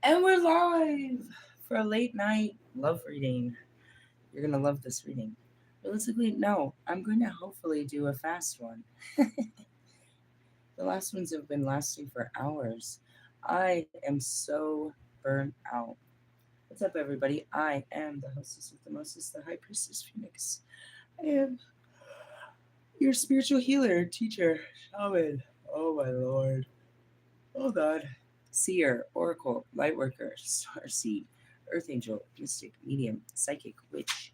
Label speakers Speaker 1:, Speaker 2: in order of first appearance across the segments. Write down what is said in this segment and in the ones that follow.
Speaker 1: And we're live for a late night love reading. You're going to love this reading. Realistically, no, I'm going to hopefully do a fast one. The last ones have been lasting for hours. I am so burnt out. What's up, everybody? I am the hostess with the mostest, the High Priestess Phoenix. I am your spiritual healer, teacher, shaman. Oh, my lord. Hold on. Seer, Oracle, Lightworker, Starseed, Earth Angel, Mystic, Medium, Psychic, Witch,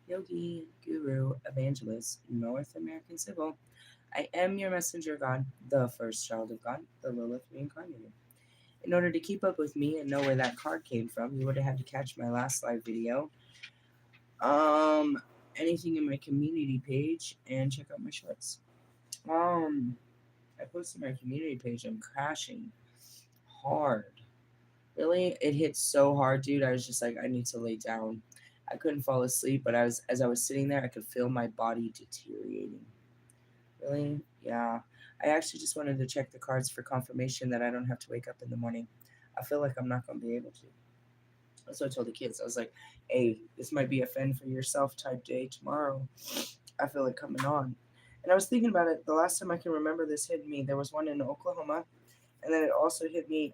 Speaker 1: Yogi, Guru, Evangelist, North American Civil. I am your messenger God, the first child of God, the Lilith reincarnated. In order to keep up with me and know where that card came from, you would have had to catch my last live video, um, anything in my community page, and check out my shorts. I posted my community page. I'm crashing hard. Really, it hit so hard, dude. I was just like, I need to lay down. I couldn't fall asleep, but as I was sitting there, I could feel my body deteriorating. Really? Yeah. I actually just wanted to check the cards for confirmation that I don't have to wake up in the morning. I feel like I'm not going to be able to. That's what I told the kids. I was like, hey, this might be a fend for yourself type day tomorrow. I feel it coming on. And I was thinking about it. The last time I can remember this hit me, there was one in Oklahoma. And then it also hit me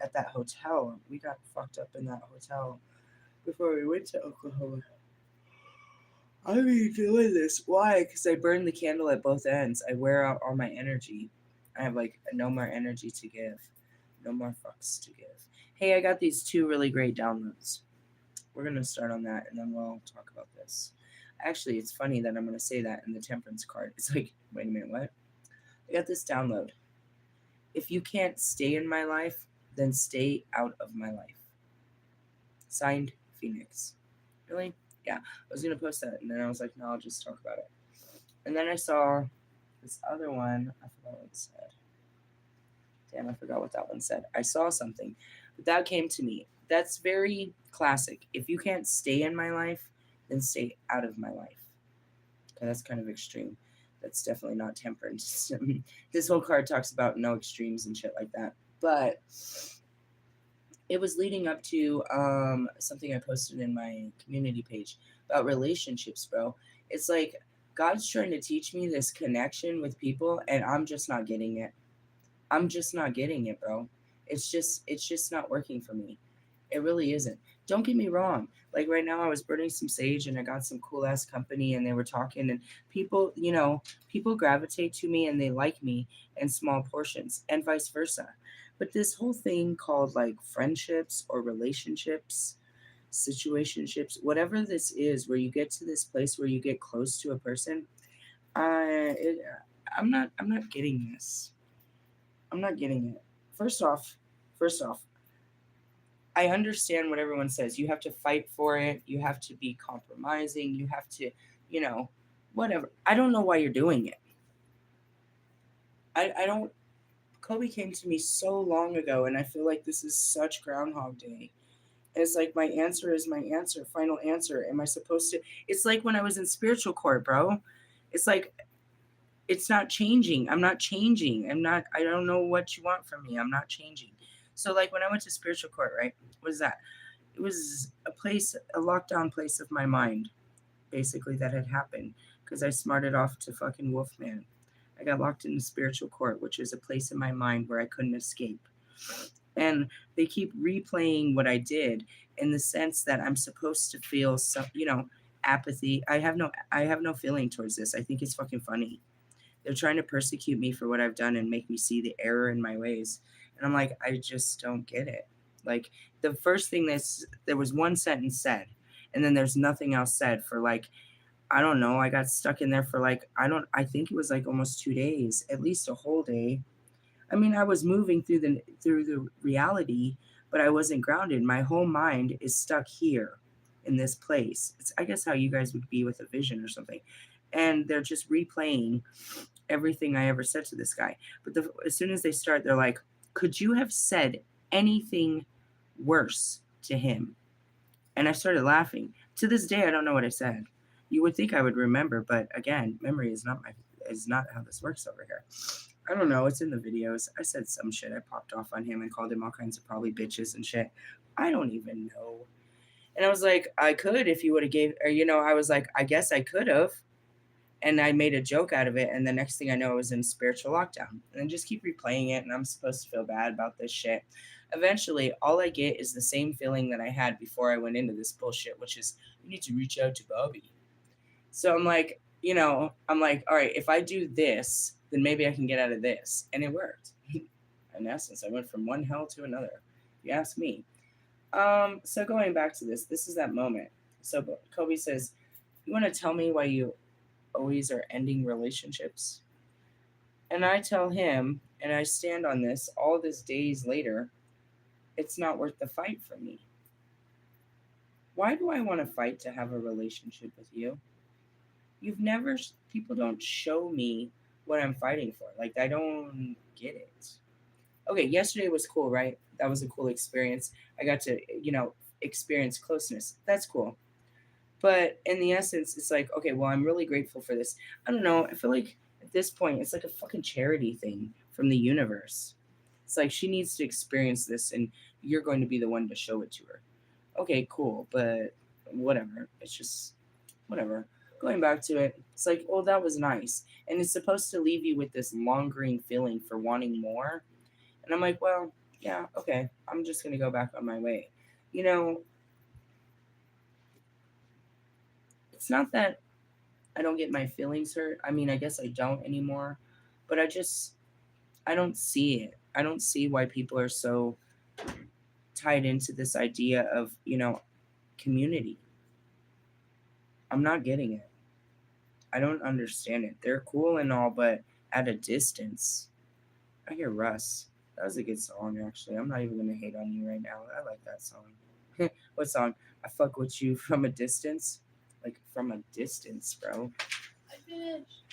Speaker 1: at that hotel. We got fucked up in that hotel before we went to Oklahoma. I mean, doing this. Why? Because I burn the candle at both ends. I wear out all my energy. I have like no more energy to give. No more fucks to give. Hey, I got these two really great downloads. We're going to start on that and then we'll talk about this. Actually, it's funny that I'm going to say that in the temperance card. It's like, wait a minute, what? I got this download. If you can't stay in my life, then stay out of my life. Signed, Phoenix. Really? Yeah. I was going to post that, and then I was like, no, I'll just talk about it. And then I saw this other one. I forgot what it said. Damn, I forgot what that one said. I saw something, but that came to me. That's very classic. If you can't stay in my life, then stay out of my life. Okay, that's kind of extreme. That's definitely not temperance. This whole card talks about no extremes and shit like that. But it was leading up to something I posted in my community page about relationships, bro. It's like God's trying to teach me this connection with people, and I'm just not getting it. I'm just not getting it, bro. It's just not working for me. It really isn't. Don't get me wrong. Like right now, I was burning some sage and I got some cool ass company, and they were talking, and people, people gravitate to me and they like me in small portions, and vice versa. But this whole thing called like friendships or relationships, situationships, whatever this is, where you get to this place where you get close to a person, I, it, I'm not getting this. I'm not getting it. First off, first off, I understand what everyone says. You have to fight for it. You have to be compromising. You have to, you know, whatever. I don't know why you're doing it. I don't. Kobe came to me so long ago, and I feel like this is such Groundhog Day. It's like my answer is my answer, final answer. Am I supposed to? It's like when I was in spiritual court, bro. It's like it's not changing. I'm not changing. I don't know what you want from me. I'm not changing. So like when I went to spiritual court, right? What is that? It was a place, a lockdown place of my mind, basically, that had happened because I smarted off to fucking Wolfman. I got locked in the spiritual court, which is a place in my mind where I couldn't escape. And they keep replaying what I did in the sense that I'm supposed to feel some, apathy. I have no feeling towards this. I think it's fucking funny. They're trying to persecute me for what I've done and make me see the error in my ways. And I'm like, I just don't get it. Like the first thing there was one sentence said, and then there's nothing else said for like, I don't know. I got stuck in there for like, I think it was like almost 2 days, at least a whole day. I mean, I was moving through the reality, but I wasn't grounded. My whole mind is stuck here in this place. It's, I guess, how you guys would be with a vision or something. And they're just replaying everything I ever said to this guy. But as soon as they start, they're like, could you have said anything worse to him? And I started laughing. To this day, I don't know what I said. You would think I would remember, but again, memory is not how this works over here. I don't know. It's in the videos. I said some shit. I popped off on him and called him all kinds of probably bitches and shit. I don't even know. And I was like, I could if you would have gave, or I was like, I guess I could have, and I made a joke out of it. And the next thing I know, I was in spiritual lockdown, and then just keep replaying it. And I'm supposed to feel bad about this shit. Eventually, all I get is the same feeling that I had before I went into this bullshit, which is you need to reach out to Bobby. So I'm like, all right, if I do this, then maybe I can get out of this. And it worked. In essence, I went from one hell to another. If you ask me. So going back to this is that moment. So Kobe says, you want to tell me why you always are ending relationships? And I tell him, and I stand on this all these days later, it's not worth the fight for me. Why do I want to fight to have a relationship with you? People don't show me what I'm fighting for. Like, I don't get it. Okay, yesterday was cool, right? That was a cool experience. I got to, experience closeness. That's cool. But in the essence, it's like, okay, well, I'm really grateful for this. I don't know. I feel like at this point, it's like a fucking charity thing from the universe. It's like she needs to experience this, and you're going to be the one to show it to her. Okay, cool, but whatever. It's just whatever. Going back to it, it's like, oh, that was nice. And it's supposed to leave you with this lingering feeling for wanting more. And I'm like, well, yeah, okay. I'm just going to go back on my way. You know, it's not that I don't get my feelings hurt. I mean, I guess I don't anymore, but I don't see it. I don't see why people are so tied into this idea of, community. I'm not getting it. I don't understand it. They're cool and all, but at a distance. I hear Russ. That was a good song, actually. I'm not even gonna hate on you right now. I like that song. What song? I fuck with you from a distance. Like from a distance, bro.
Speaker 2: I finished.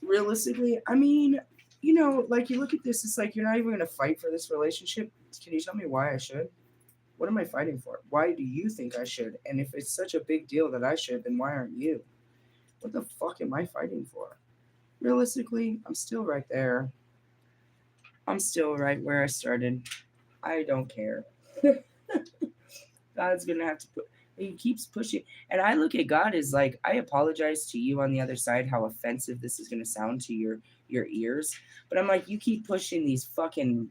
Speaker 1: Realistically, I mean, like you look at this, it's like you're not even gonna fight for this relationship. Can you tell me why I should? What am I fighting for? Why do you think I should? And if it's such a big deal that I should, then why aren't you? What the fuck am I fighting for? Realistically, I'm still right there. I'm still right where I started. I don't care. God's gonna have to put. He keeps pushing, and I look at God as like, I apologize to you on the other side how offensive this is gonna sound to your ears, but I'm like, you keep pushing these fucking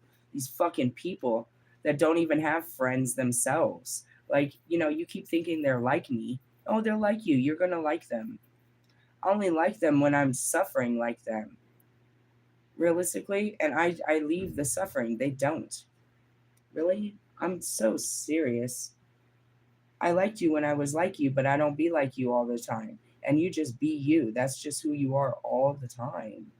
Speaker 1: people that don't even have friends themselves. Like, you keep thinking they're like me. Oh, they're like you. You're gonna like them. I only like them when I'm suffering like them. Realistically, and I leave the suffering. They don't. Really? I'm so serious. I liked you when I was like you, but I don't be like you all the time. And you just be you. That's just who you are all the time.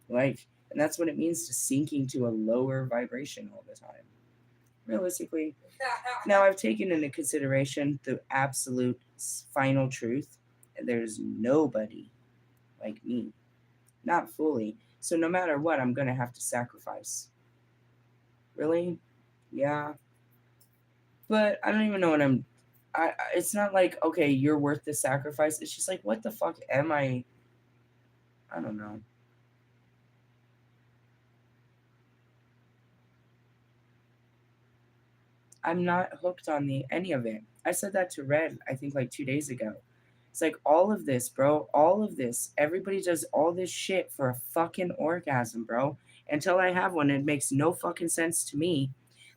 Speaker 1: Like, and that's what it means to sinking to a lower vibration all the time. Realistically. Now, I've taken into consideration the absolute final truth. There's nobody like me. Not fully. So no matter what, I'm going to have to sacrifice. Really? Yeah. But I don't even know what I'm. It's not like, okay, you're worth the sacrifice. It's just like, what the fuck am I? I don't know. I'm not hooked on the any of it. I said that to Red, I think like 2 days ago. It's like all of this, bro. All of this. Everybody does all this shit for a fucking orgasm, bro. Until I have one, it makes no fucking sense to me.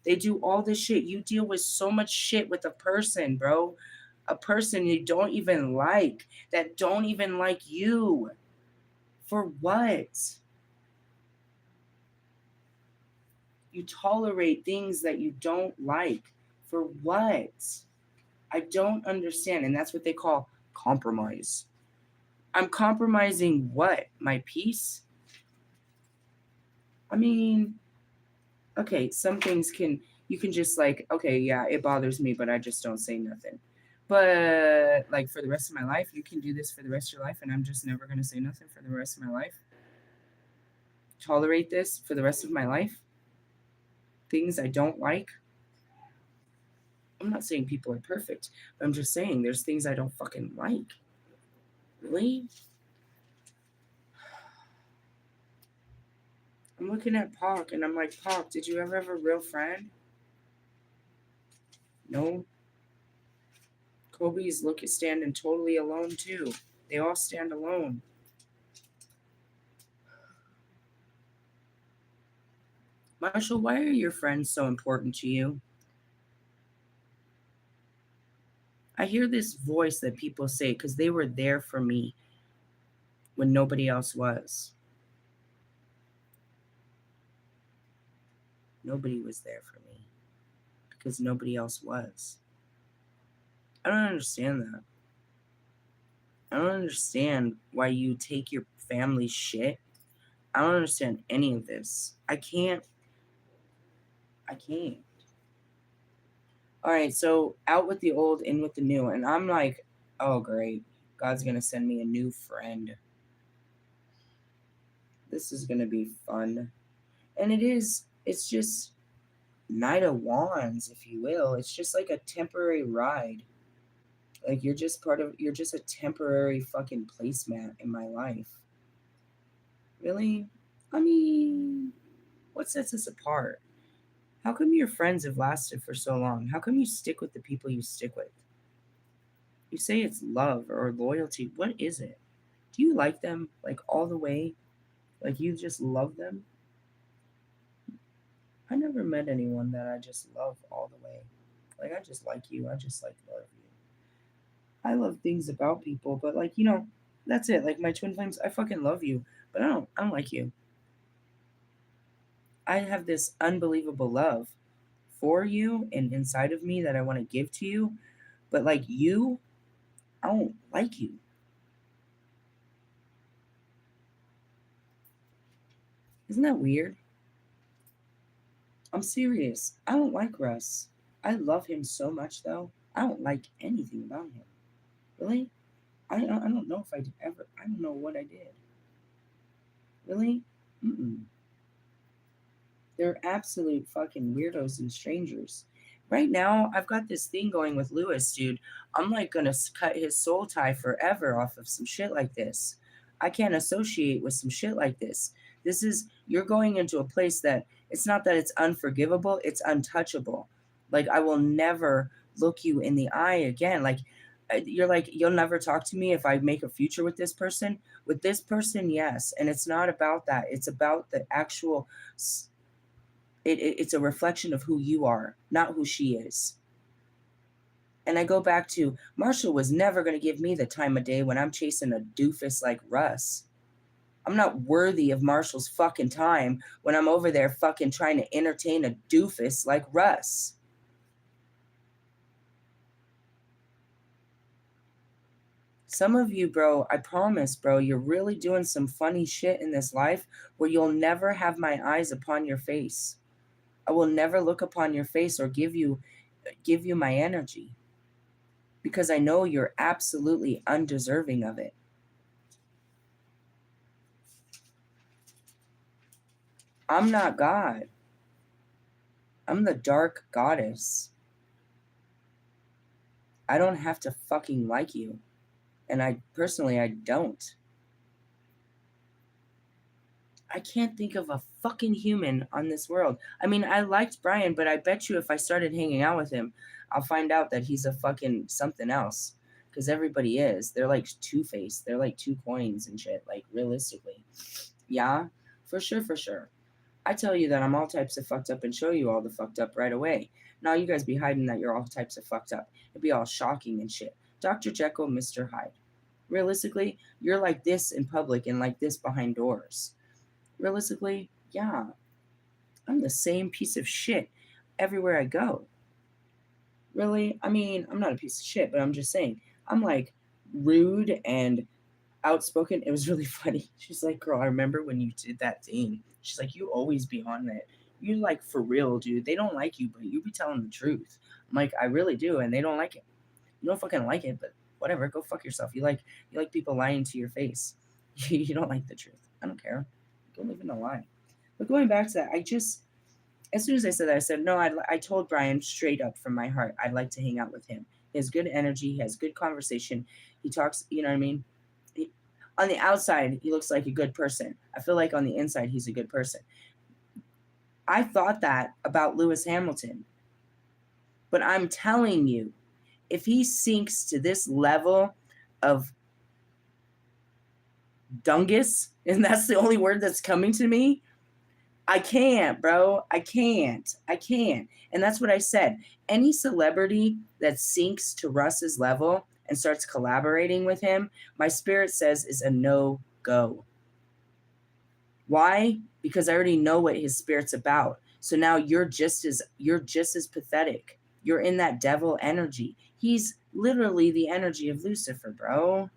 Speaker 1: They do all this shit. You deal with so much shit with a person, bro. A person you don't even like, that don't even like you. For what? You tolerate things that you don't like. For what? I don't understand. And that's what they call compromise. I'm compromising what? My peace? I mean, okay, some things you can just like, okay, yeah, it bothers me, but I just don't say nothing. But like for the rest of my life, you can do this for the rest of your life, and I'm just never going to say nothing for the rest of my life. Tolerate this for the rest of my life. Things I don't like. I'm not saying people are perfect, but I'm just saying there's things I don't fucking like. Really? I'm looking at Pac and I'm like, Pac, did you ever have a real friend? No. Kobe's standing totally alone too. They all stand alone. Marshall, why are your friends so important to you? I hear this voice that people say because they were there for me when nobody else was. Nobody was there for me because nobody else was. I don't understand that. I don't understand why you take your family's shit. I don't understand any of this. I can't. All right, so out with the old, in with the new. And I'm like, oh, great. God's going to send me a new friend. This is going to be fun. And it's just Knight of Wands, if you will. It's just like a temporary ride. Like you're just a temporary fucking placemat in my life. Really? I mean, what sets us apart? How come your friends have lasted for so long? How come you stick with the people you stick with? You say it's love or loyalty. What is it? Do you like them like all the way? Like you just love them? I never met anyone that I just love all the way. Like I just like you. I just like love you. I love things about people, but like, that's it. Like my twin flames, I fucking love you, but I don't like you. I have this unbelievable love for you and inside of me that I want to give to you, but like you, I don't like you. Isn't that weird? I'm serious. I don't like Russ. I love him so much though. I don't like anything about him. Really? I don't know if I did ever. I don't know what I did. Really? Mm-mm. They're absolute fucking weirdos and strangers. Right now, I've got this thing going with Lewis, dude. I'm like gonna cut his soul tie forever off of some shit like this. I can't associate with some shit like this. You're going into a place that it's not that it's unforgivable, it's untouchable. Like, I will never look you in the eye again. You're like, you'll never talk to me if I make a future with this person. With this person, yes. And it's not about that, it's about the actual it's a reflection of who you are, not who she is. And I go back to Marshall was never going to give me the time of day when I'm chasing a doofus like Russ. I'm not worthy of Marshall's fucking time when I'm over there fucking trying to entertain a doofus like Russ. Some of you, bro, I promise, bro, you're really doing some funny shit in this life where you'll never have my eyes upon your face. I will never look upon your face or give you my energy because I know you're absolutely undeserving of it. I'm not God. I'm the dark goddess. I don't have to fucking like you. And I don't. I can't think of a fucking human on this world. I mean, I liked Brian, but I bet you if I started hanging out with him, I'll find out that he's a fucking something else. Because everybody is. They're like two-faced. They're like two coins and shit. Like, realistically. Yeah, for sure, for sure. I tell you that I'm all types of fucked up and show you all the fucked up right away. Now you guys be hiding that you're all types of fucked up. It'd be all shocking and shit. Dr. Jekyll, Mr. Hyde. Realistically, you're like this in public and like this behind doors. Realistically, yeah, I'm the same piece of shit everywhere I go. Really? I mean, I'm not a piece of shit, but I'm just saying, I'm like rude and outspoken. It was really funny. She's like, girl, I remember when you did that thing. She's like, you always be on it. You like for real, dude. They don't like you, but you be telling the truth. I'm like, I really do, and they don't like it. You don't fucking like it, but whatever. Go fuck yourself. You like people lying to your face. You don't like the truth. I don't care. Go live in a lie. But going back to that, as soon as I said that, I said, no, I told Brian straight up from my heart, I'd like to hang out with him. He has good energy. He has good conversation. He talks, you know what I mean? On the outside, he looks like a good person. I feel like on the inside, he's a good person. I thought that about Lewis Hamilton. But I'm telling you, if he sinks to this level of dungus, and that's the only word that's coming to me, I can't, bro. I can't. I can't. And that's what I said. Any celebrity that sinks to Russ's level and starts collaborating with him, my spirit says is a no-go. Why? Because I already know what his spirit's about. So now you're just as pathetic. You're in that devil energy. He's literally the energy of Lucifer, bro.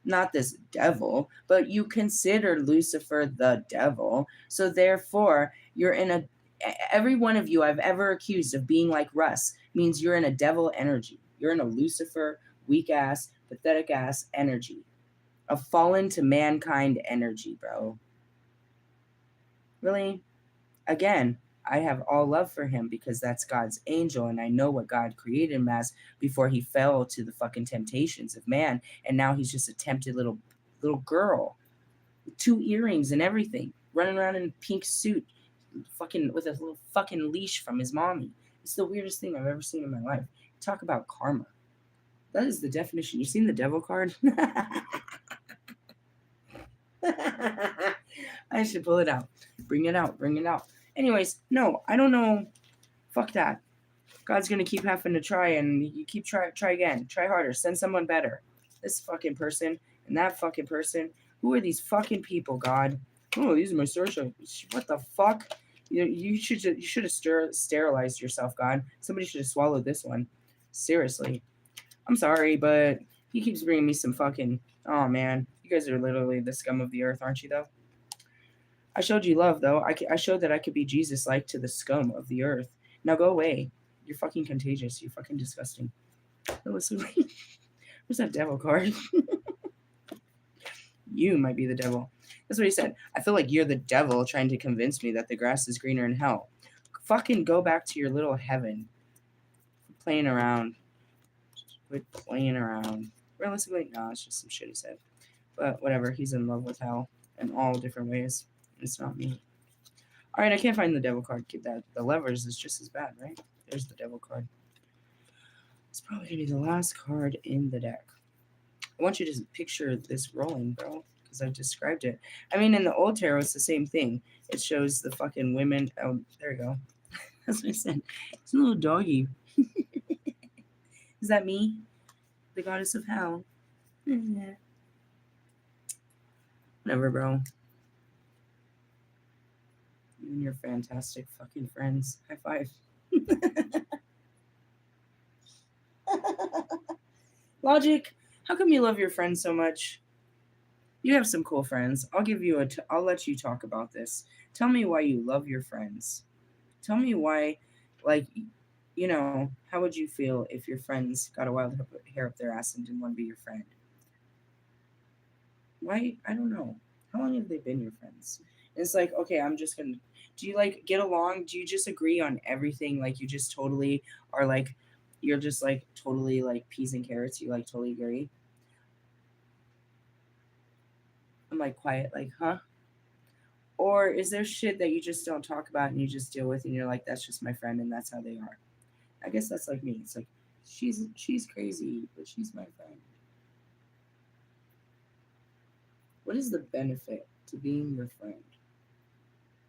Speaker 1: Not this devil, but you consider Lucifer the devil. So therefore, you're in a every one of you I've ever accused of being like Russ means you're in a devil energy. You're in a Lucifer, weak ass, pathetic ass energy. A fallen to mankind energy, bro. Really? Again, I have all love for him because that's God's angel, and I know what God created him as before he fell to the fucking temptations of man, and now he's just a tempted little girl with 2 earrings and everything, running around in a pink suit, fucking with a little fucking leash from his mommy. It's the weirdest thing I've ever seen in my life. Talk about karma. That is the definition. You seen the devil card? I should pull it out. Bring it out. Bring it out. Anyways, no, I don't know. Fuck that. God's gonna keep having to try, and you keep try again. Try harder. Send someone better. This fucking person and that fucking person. Who are these fucking people, God? Oh, these are my social. What the fuck? You should have sterilized yourself, God. Somebody should have swallowed this one. Seriously. I'm sorry, but he keeps bringing me some fucking. Oh man, you guys are literally the scum of the earth, aren't you? Though. I showed you love, though. I showed that I could be Jesus-like to the scum of the earth. Now go away. You're fucking contagious. You're fucking disgusting. Listen, where's that devil card? You might be the devil. That's what he said. I feel like you're the devil trying to convince me that the grass is greener in hell. Fucking go back to your little heaven. Quit playing around. Quit playing around. Realistically, no, it's just some shit he said. But whatever. He's in love with hell in all different ways. It's not me. All right, I can't find the devil card. Keep that. The levers is just as bad, right? There's the devil card. It's probably going to be the last card in the deck. I want you to picture this rolling, bro, because I've described it. I mean, in the old tarot, it's the same thing. It shows the fucking women. Oh, there you go. That's what I said. It's a little doggy. Is that me? The goddess of hell. Yeah. Whatever, bro. You and your fantastic fucking friends. High five. Logic, how come you love your friends so much? You have some cool friends. I'll let you talk about this. Tell me why you love your friends. Tell me why, like, how would you feel if your friends got a wild hair up their ass and didn't want to be your friend? Why? I don't know. How long have they been your friends? And it's like, okay, do you like get along? Do you just agree on everything? Like you just totally are like, you're just like totally like peas and carrots. You like totally agree. I'm like quiet, like, huh? Or is there shit that you just don't talk about and you just deal with and you're like, that's just my friend and that's how they are? I guess that's like me. It's like, she's crazy, but she's my friend. What is the benefit to being your friend?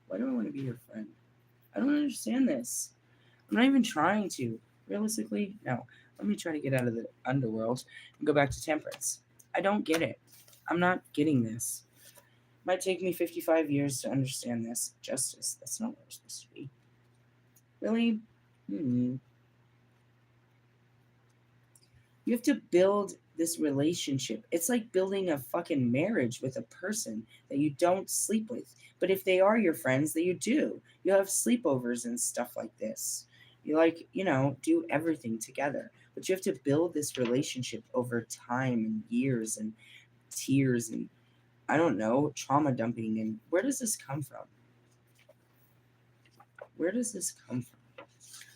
Speaker 1: Why do I want to be your friend? I don't understand this. I'm not even trying to. Realistically, no. Let me try to get out of the underworld and go back to temperance. I don't get it. I'm not getting this. Might take me 55 years to understand this. Justice. That's not what we're supposed to be. Really? You have to build this relationship. It's like building a fucking marriage with a person that you don't sleep with. But if they are your friends, that you do. You have sleepovers and stuff like this. You like, do everything together. But you have to build this relationship over time and years and tears and I don't know, trauma dumping. And where does this come from? Where does this come from?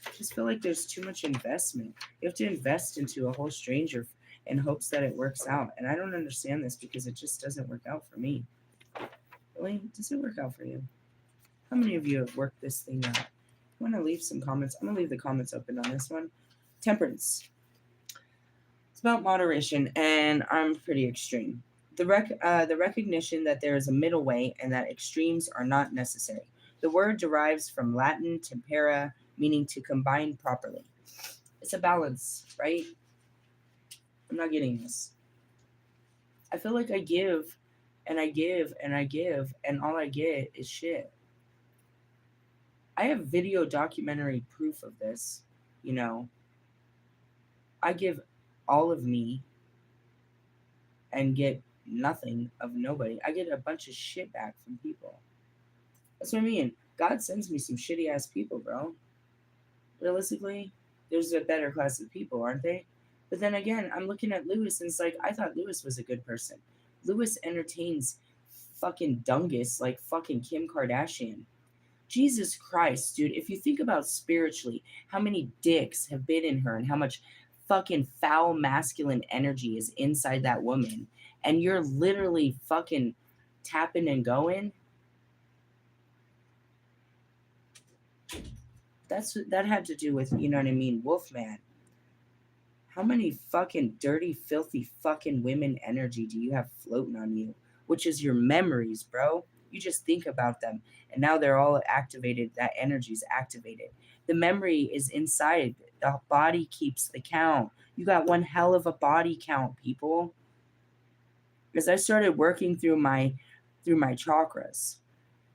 Speaker 1: I just feel like there's too much investment. You have to invest into a whole stranger in hopes that it works out. And I don't understand this because it just doesn't work out for me. Really? Does it work out for you? How many of you have worked this thing out? I want to leave some comments. I'm going to leave the comments open on this one. Temperance. It's about moderation, and I'm pretty extreme. The recognition that there is a middle way and that extremes are not necessary. The word derives from Latin tempera, meaning to combine properly. It's a balance, right? I'm not getting this. I feel like I give and I give and I give, and all I get is shit. I have video documentary proof of this. You know, I give all of me and get nothing of nobody. I get a bunch of shit back from people. That's what I mean. God sends me some shitty ass people, bro. Realistically, there's a better class of people, aren't they? But then again, I'm looking at Lewis and it's like, I thought Lewis was a good person. Lewis entertains fucking dungus like fucking Kim Kardashian. Jesus Christ, dude, if you think about spiritually, how many dicks have been in her and how much fucking foul masculine energy is inside that woman, and you're literally fucking tapping and going, that had to do with, you know what I mean, Wolfman. How many fucking dirty, filthy fucking women energy do you have floating on you? Which is your memories, bro. You just think about them, and now they're all activated. That energy is activated. The memory is inside. The body keeps the count. You got one hell of a body count, people. As I started working through my chakras,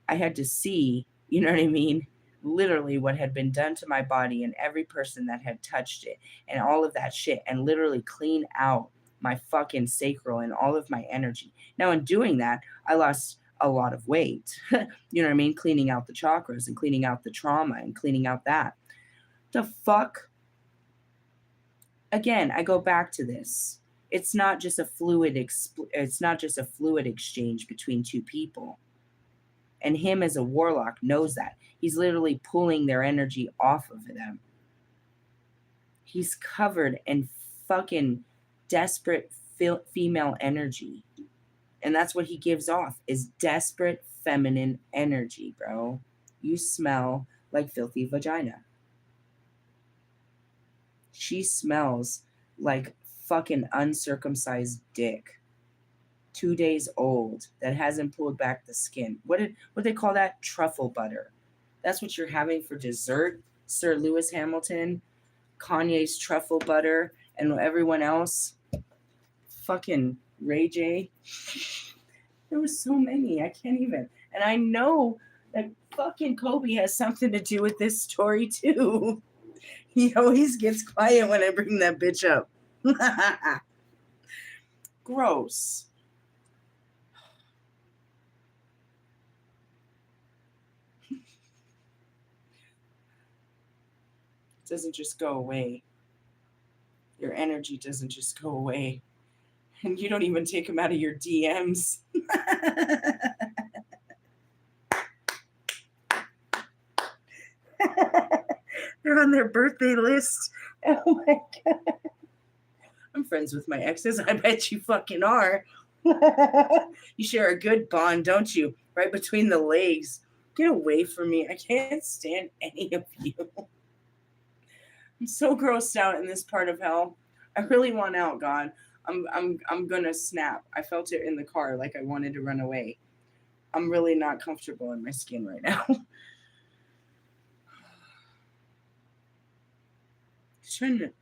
Speaker 1: I had to see, you know what I mean, literally what had been done to my body and every person that had touched it and all of that shit, and literally clean out my fucking sacral and all of my energy. Now, in doing that, I lost a lot of weight. You know what I mean? Cleaning out the chakras and cleaning out the trauma and cleaning out that. The fuck? Again, I go back to this. It's not just a fluid exchange between two people. And him as a warlock knows that. He's literally pulling their energy off of them. He's covered in fucking desperate female energy. And that's what he gives off, is desperate feminine energy, bro. You smell like filthy vagina. She smells like fucking uncircumcised dick. 2 days old that hasn't pulled back the skin. What they call that? Truffle butter. That's what you're having for dessert, Sir Lewis Hamilton, Kanye's truffle butter, and everyone else. Fucking Ray J. There were so many. I can't even. And I know that fucking Kobe has something to do with this story too. He always gets quiet when I bring that bitch up. Gross. Doesn't just go away. Your energy doesn't just go away. And you don't even take them out of your DMs. They're on their birthday list. Oh my God. I'm friends with my exes. I bet you fucking are. You share a good bond, don't you? Right between the legs. Get away from me. I can't stand any of you. I'm so grossed out in this part of hell. I really want out, God. I'm gonna snap. I felt it in the car, like I wanted to run away. I'm really not comfortable in my skin right now. Shouldn't it?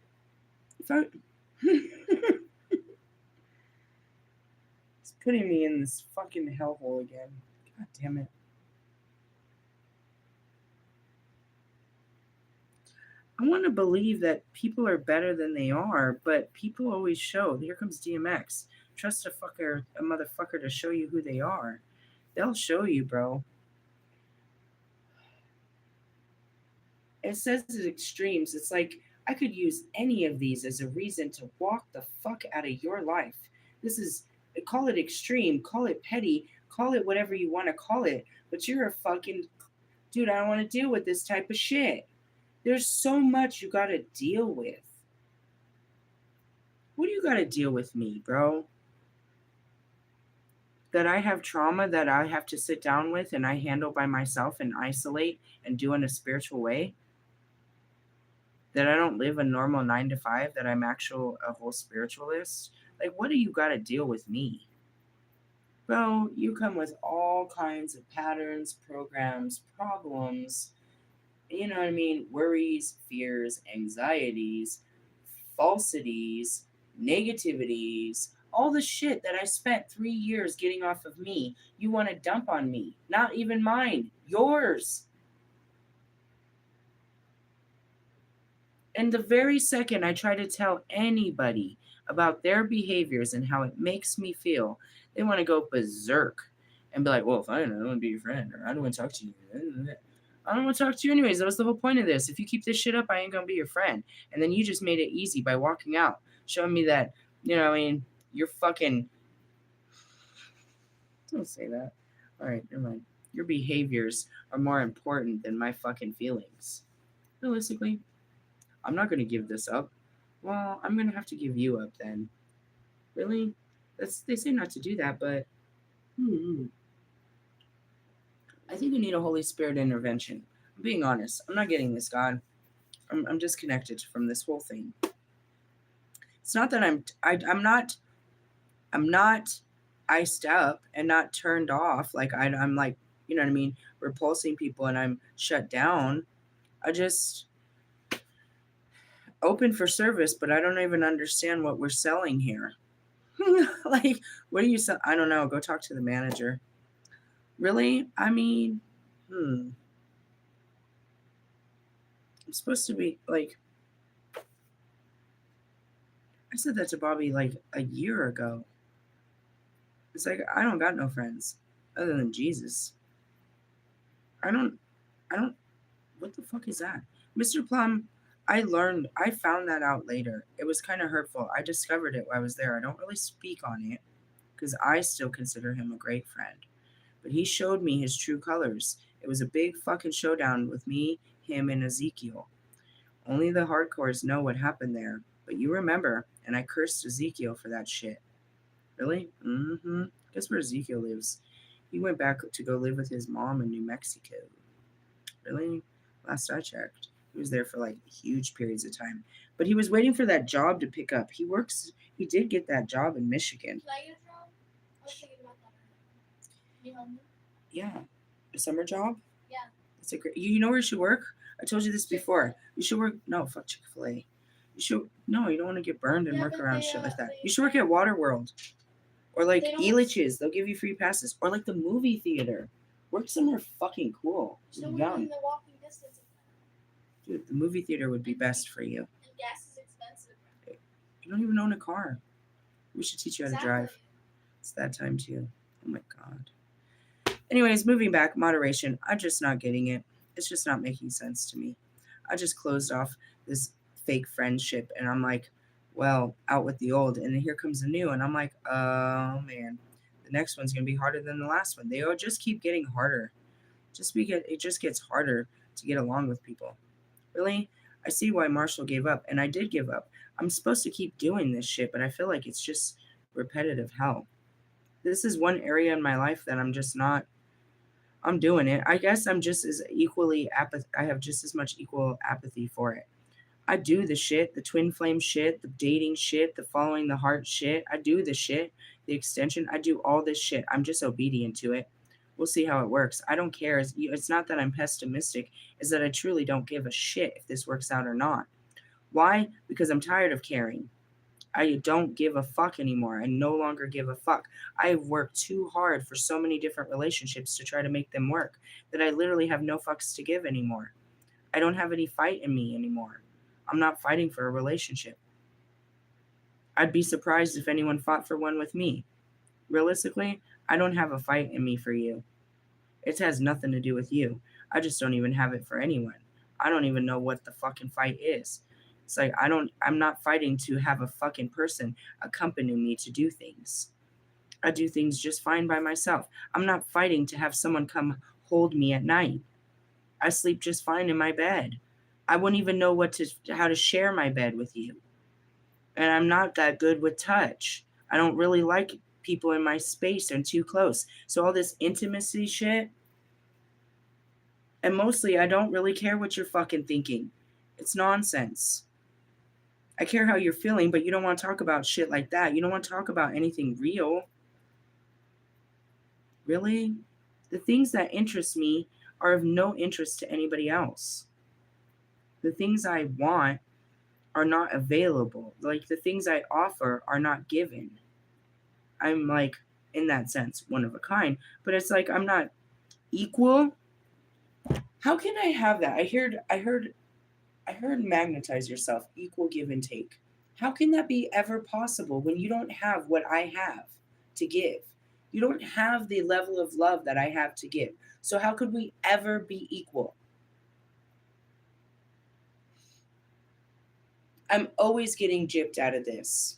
Speaker 1: It's putting me in this fucking hellhole again. God damn it. I want to believe that people are better than they are, but people always show. Here comes DMX. Trust a motherfucker to show you who they are. They'll show you, bro. It says at extremes. It's like I could use any of these as a reason to walk the fuck out of your life. This is, call it extreme, call it petty, call it whatever you want to call it, but you're a fucking dude. I don't want to deal with this type of shit. There's so much you got to deal with. What do you got to deal with me, bro? that I have trauma that I have to sit down with and I handle by myself and isolate and do in a spiritual way, that I don't live a normal 9 to 5, that I'm actual a whole spiritualist. Like, what do you got to deal with me? Bro, you come with all kinds of patterns, programs, problems, you know what I mean? Worries, fears, anxieties, falsities, negativities, all the shit that I spent 3 years getting off of me. You want to dump on me. Not even mine, yours. And the very second I try to tell anybody about their behaviors and how it makes me feel, they want to go berserk and be like, well, fine, I don't want to be your friend, or I don't want to talk to you. I don't want to talk to you anyways. That was the whole point of this. If you keep this shit up, I ain't going to be your friend. And then you just made it easy by walking out, showing me that, you know, I mean, you're fucking. Don't say that. All right, never mind. Your behaviors are more important than my fucking feelings. Realistically, I'm not going to give this up. Well, I'm going to have to give you up then. Really? They say not to do that, but I think you need a Holy Spirit intervention. I'm being honest. I'm not getting this, God. I'm disconnected from this whole thing. It's not that I'm not iced up and not turned off. Like I'm like, you know what I mean, repulsing people and I'm shut down. I just open for service, but I don't even understand what we're selling here. Like, what do you sell? I don't know. Go talk to the manager. Really? I mean, I'm supposed to be like, I said that to Bobby like a year ago. It's like, I don't got no friends other than Jesus. I don't, what the fuck is that? Mr. Plum, I found that out later. It was kind of hurtful. I discovered it while I was there. I don't really speak on it because I still consider him a great friend. But he showed me his true colors. It was a big fucking showdown with me, him, and Ezekiel. Only the hardcores know what happened there. But you remember, and I cursed Ezekiel for that shit. Really? Mm-hmm. Guess where Ezekiel lives? He went back to go live with his mom in New Mexico. Really? Last I checked. He was there for like huge periods of time. But he was waiting for that job to pick up. He did get that job in Michigan.
Speaker 2: Can I get a job? I was thinking about that. Can you help me?
Speaker 1: Yeah. A summer job?
Speaker 2: Yeah.
Speaker 1: It's a great. You know where you should work? I told you this before. You should work. No, fuck Chick-fil-A. You should. No, you don't want to get burned and work around shit like that. You should work at Waterworld. Or like Elitch's. They'll give you free passes. Or like the movie theater. Work somewhere fucking cool.
Speaker 2: So we're
Speaker 1: Young.
Speaker 2: in the walking distance.
Speaker 1: Dude, the movie theater would be best for you.
Speaker 2: And gas is expensive.
Speaker 1: You don't even own a car. We should teach you how to drive.
Speaker 2: Exactly.
Speaker 1: It's that time too. Oh my god. Anyways, moving back, moderation. I'm just not getting it. It's just not making sense to me. I just closed off this fake friendship and I'm like, well, out with the old. And then here comes the new. And I'm like, oh man, the next one's going to be harder than the last one. They all just keep getting harder. It just gets harder to get along with people. Really? I see why Marshall gave up. And I did give up. I'm supposed to keep doing this shit, but I feel like it's just repetitive hell. This is one area in my life that I'm just not. I'm doing it. I guess I'm just as equally I have just as much equal apathy for it. I do the shit, the twin flame shit, the dating shit, the following the heart shit. I do the shit, the extension. I do all this shit. I'm just obedient to it. We'll see how it works. I don't care. It's not that I'm pessimistic. It's that I truly don't give a shit if this works out or not. Why? Because I'm tired of caring. I don't give a fuck anymore. I no longer give a fuck. I've worked too hard for so many different relationships to try to make them work that I literally have no fucks to give anymore. I don't have any fight in me anymore. I'm not fighting for a relationship. I'd be surprised if anyone fought for one with me. Realistically, I don't have a fight in me for you. It has nothing to do with you. I just don't even have it for anyone. I don't even know what the fucking fight is. It's like I'm not fighting to have a fucking person accompany me to do things. I do things just fine by myself. I'm not fighting to have someone come hold me at night. I sleep just fine in my bed. I wouldn't even know how to share my bed with you. And I'm not that good with touch. I don't really like people in my space and too close. So all this intimacy shit, and mostly I don't really care what you're fucking thinking. It's nonsense. I care how you're feeling, but you don't want to talk about shit like that. You don't want to talk about anything real. Really? The things that interest me are of no interest to anybody else. The things I want are not available. Like the things I offer are not given. I'm like, in that sense, one of a kind. But it's like I'm not equal. How can I have that? I heard magnetize yourself, equal give and take. How can that be ever possible when you don't have what I have to give? You don't have the level of love that I have to give. So how could we ever be equal? I'm always getting gypped out of this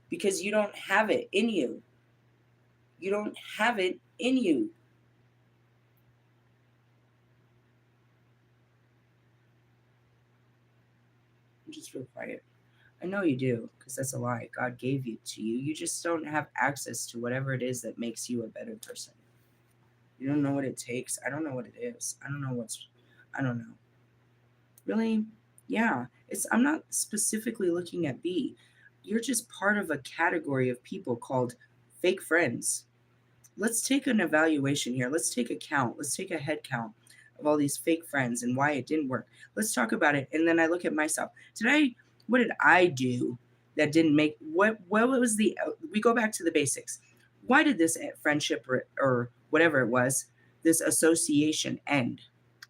Speaker 1: because you don't have it in you. You don't have it in you. Just real quiet. I know you do, because that's a lie. God gave it to you. You just don't have access to whatever it is that makes you a better person. You don't know what it takes. I don't know what it is. I don't know. Really? Yeah. I'm not specifically looking at B. You're just part of a category of people called fake friends. Let's take an evaluation here. Let's take a count. Let's take a head count of all these fake friends and why it didn't work. Let's talk about it. And then I look at myself. What did I do that didn't make, what was we go back to the basics. Why did this friendship or whatever it was, this association end?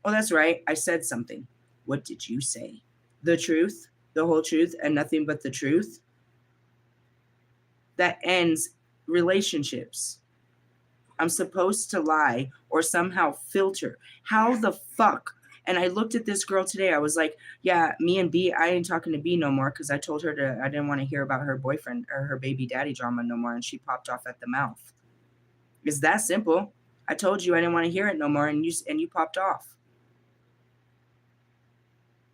Speaker 1: Oh, that's right. I said something. What did you say? The truth, the whole truth, and nothing but the truth? That ends relationships. I'm supposed to lie or somehow filter. How the fuck? And I looked at this girl today. I was like, yeah, me and B, I ain't talking to B no more because I told her I didn't want to hear about her boyfriend or her baby daddy drama no more. And she popped off at the mouth. It's that simple. I told you I didn't want to hear it no more. And you popped off.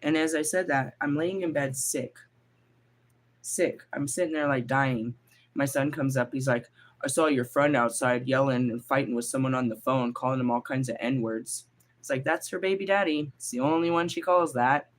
Speaker 1: And as I said that, I'm laying in bed sick. I'm sitting there like dying. My son comes up. He's like, I saw your friend outside yelling and fighting with someone on the phone, calling him all kinds of N-words. It's like, that's her baby daddy. It's the only one she calls that.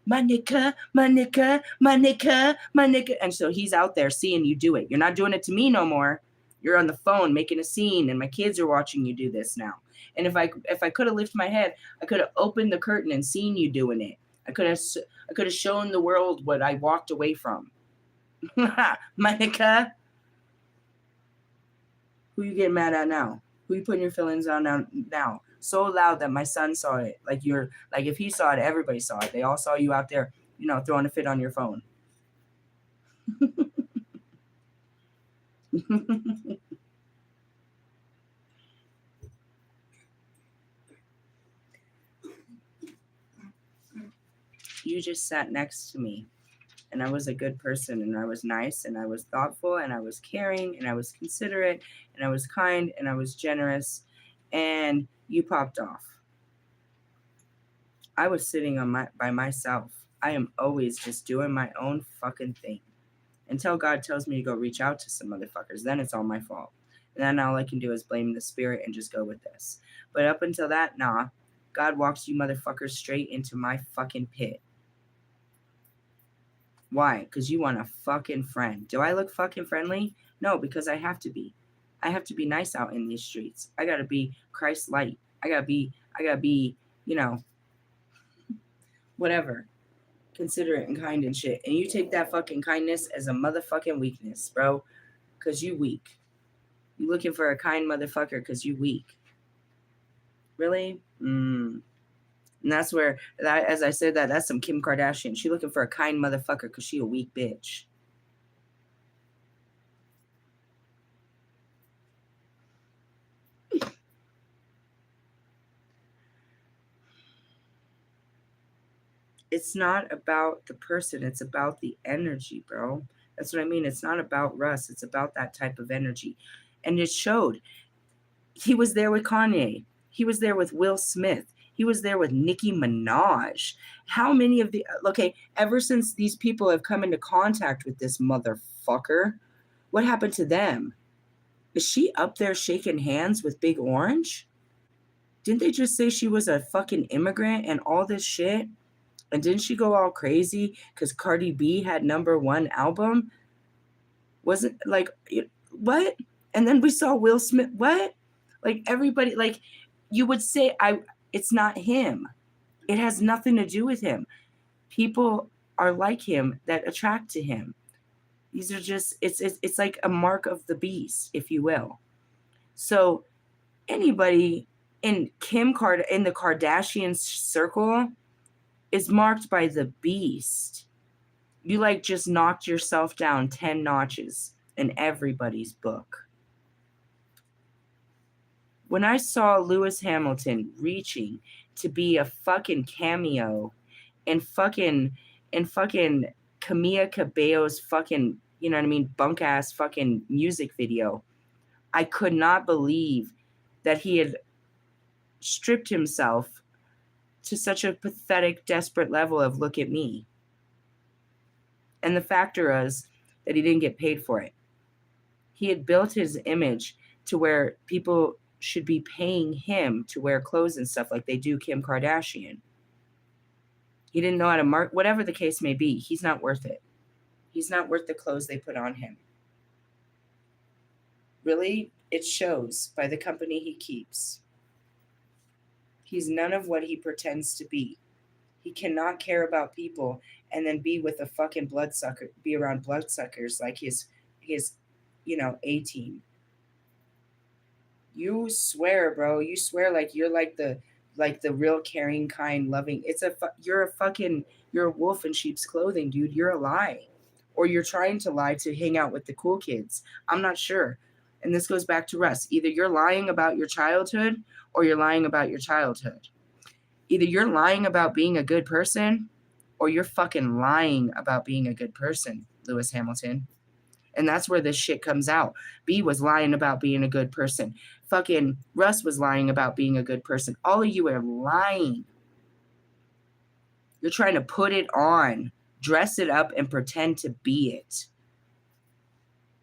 Speaker 1: My nigga, my nigga, my nigga, my nigga. And so he's out there seeing you do it. You're not doing it to me no more. You're on the phone making a scene, and my kids are watching you do this now. And if I could have lifted my head, I could have opened the curtain and seen you doing it. I could have shown the world what I walked away from. My nigga. Who you getting mad at now? Who you putting your feelings on now? So loud that my son saw it. Like if he saw it, everybody saw it. They all saw you out there, throwing a fit on your phone. You just sat next to me, and I was a good person, and I was nice, and I was thoughtful, and I was caring, and I was considerate, and I was kind, and I was generous, and you popped off. I was sitting by myself. I am always just doing my own fucking thing until God tells me to go reach out to some motherfuckers. Then it's all my fault. And then all I can do is blame the spirit and just go with this. But up until that, nah. God walks you motherfuckers straight into my fucking pit. Why? Because you want a fucking friend. Do I look fucking friendly? No, because I have to be. I have to be nice out in these streets. I gotta be Christ-light. I gotta be, whatever. Considerate and kind and shit. And you take that fucking kindness as a motherfucking weakness, bro. Because you weak. You looking for a kind motherfucker because you weak. Really? And that's where, as I said that's some Kim Kardashian. She looking for a kind motherfucker because she a weak bitch. It's not about the person. It's about the energy, bro. That's what I mean. It's not about Russ. It's about that type of energy. And it showed. He was there with Kanye. He was there with Will Smith. He was there with Nicki Minaj. How many of ever since these people have come into contact with this motherfucker, what happened to them? Is she up there shaking hands with Big Orange? Didn't they just say she was a fucking immigrant and all this shit? And didn't she go all crazy because Cardi B had #1 album? Wasn't like, what? And then we saw Will Smith. What? Like everybody, like you would say, it's not him. It has nothing to do with him. People are like him that attract to him. These are just, it's like a mark of the beast, if you will. So anybody in in the Kardashian circle is marked by the beast. You like just knocked yourself down 10 notches in everybody's book. When I saw Lewis Hamilton reaching to be a fucking cameo and fucking Camilla Cabello's fucking, you know what I mean, bunk ass fucking music video, I could not believe that he had stripped himself to such a pathetic, desperate level of look at me. And the factor is that he didn't get paid for it. He had built his image to where people should be paying him to wear clothes and stuff like they do Kim Kardashian. He didn't know how to mark, whatever the case may be, he's not worth it. He's not worth the clothes they put on him. Really, it shows by the company he keeps. He's none of what he pretends to be. He cannot care about people and then be with a fucking bloodsucker, be around bloodsuckers like his A-team. You swear, bro. You swear like you're like the real caring, kind, loving. You're a wolf in sheep's clothing, dude. You're a lie. Or you're trying to lie to hang out with the cool kids. I'm not sure. And this goes back to Russ. Either you're lying about your childhood or you're lying about your childhood. Either you're lying about being a good person or you're fucking lying about being a good person, Lewis Hamilton. And that's where this shit comes out. B was lying about being a good person. Fucking Russ was lying about being a good person. All of you are lying. You're trying to put it on, dress it up, and pretend to be it.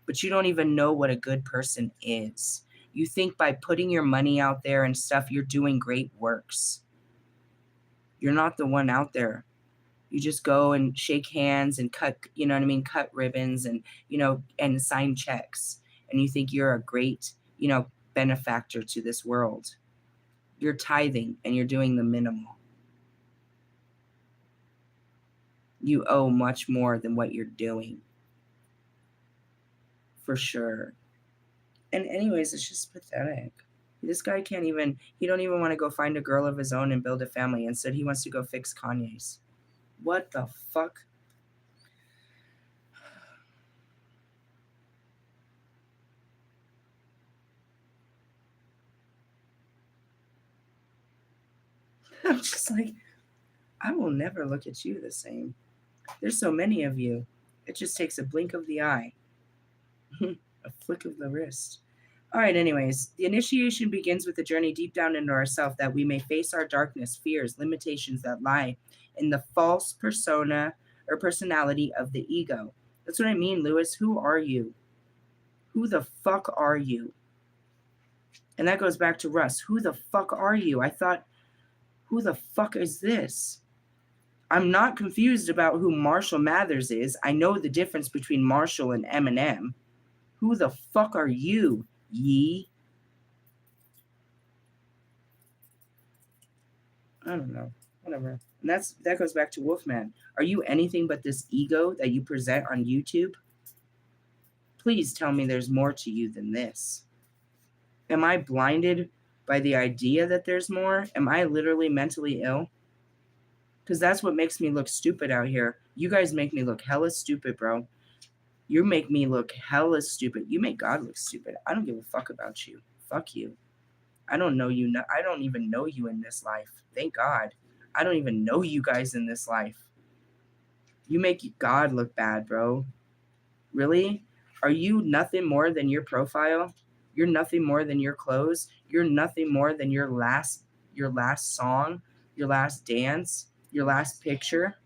Speaker 1: But you don't even know what a good person is. You think by putting your money out there and stuff, you're doing great works. You're not the one out there. You just go and shake hands and cut, you know what I mean, cut ribbons and, and sign checks. And you think you're a great, benefactor to this world. You're tithing and you're doing the minimal. You owe much more than what you're doing. For sure. And anyways, it's just pathetic. This guy he don't even want to go find a girl of his own and build a family. Instead, he wants to go fix Kanye's. What the fuck? I'm just like, I will never look at you the same. There's so many of you. It just takes a blink of the eye. A flick of the wrist. All right, anyways, the initiation begins with a journey deep down into ourselves that we may face our darkness, fears, limitations that lie in the false persona or personality of the ego. That's what I mean, Lewis. Who are you? Who the fuck are you? And that goes back to Russ. Who the fuck are you? I thought, who the fuck is this? I'm not confused about who Marshall Mathers is. I know the difference between Marshall and Eminem. Who the fuck are you, Yee? I don't know. Whatever. And that goes back to Wolfman. Are you anything but this ego that you present on YouTube? Please tell me there's more to you than this. Am I blinded by the idea that there's more? Am I literally mentally ill? Because that's what makes me look stupid out here. You guys make me look hella stupid, bro. You make me look hella stupid. You make God look stupid. I don't give a fuck about you. Fuck you. I don't know you. I don't even know you in this life. Thank God. I don't even know you guys in this life. You make God look bad, bro. Really? Are you nothing more than your profile? You're nothing more than your clothes. You're nothing more than your last song, your last dance, your last picture,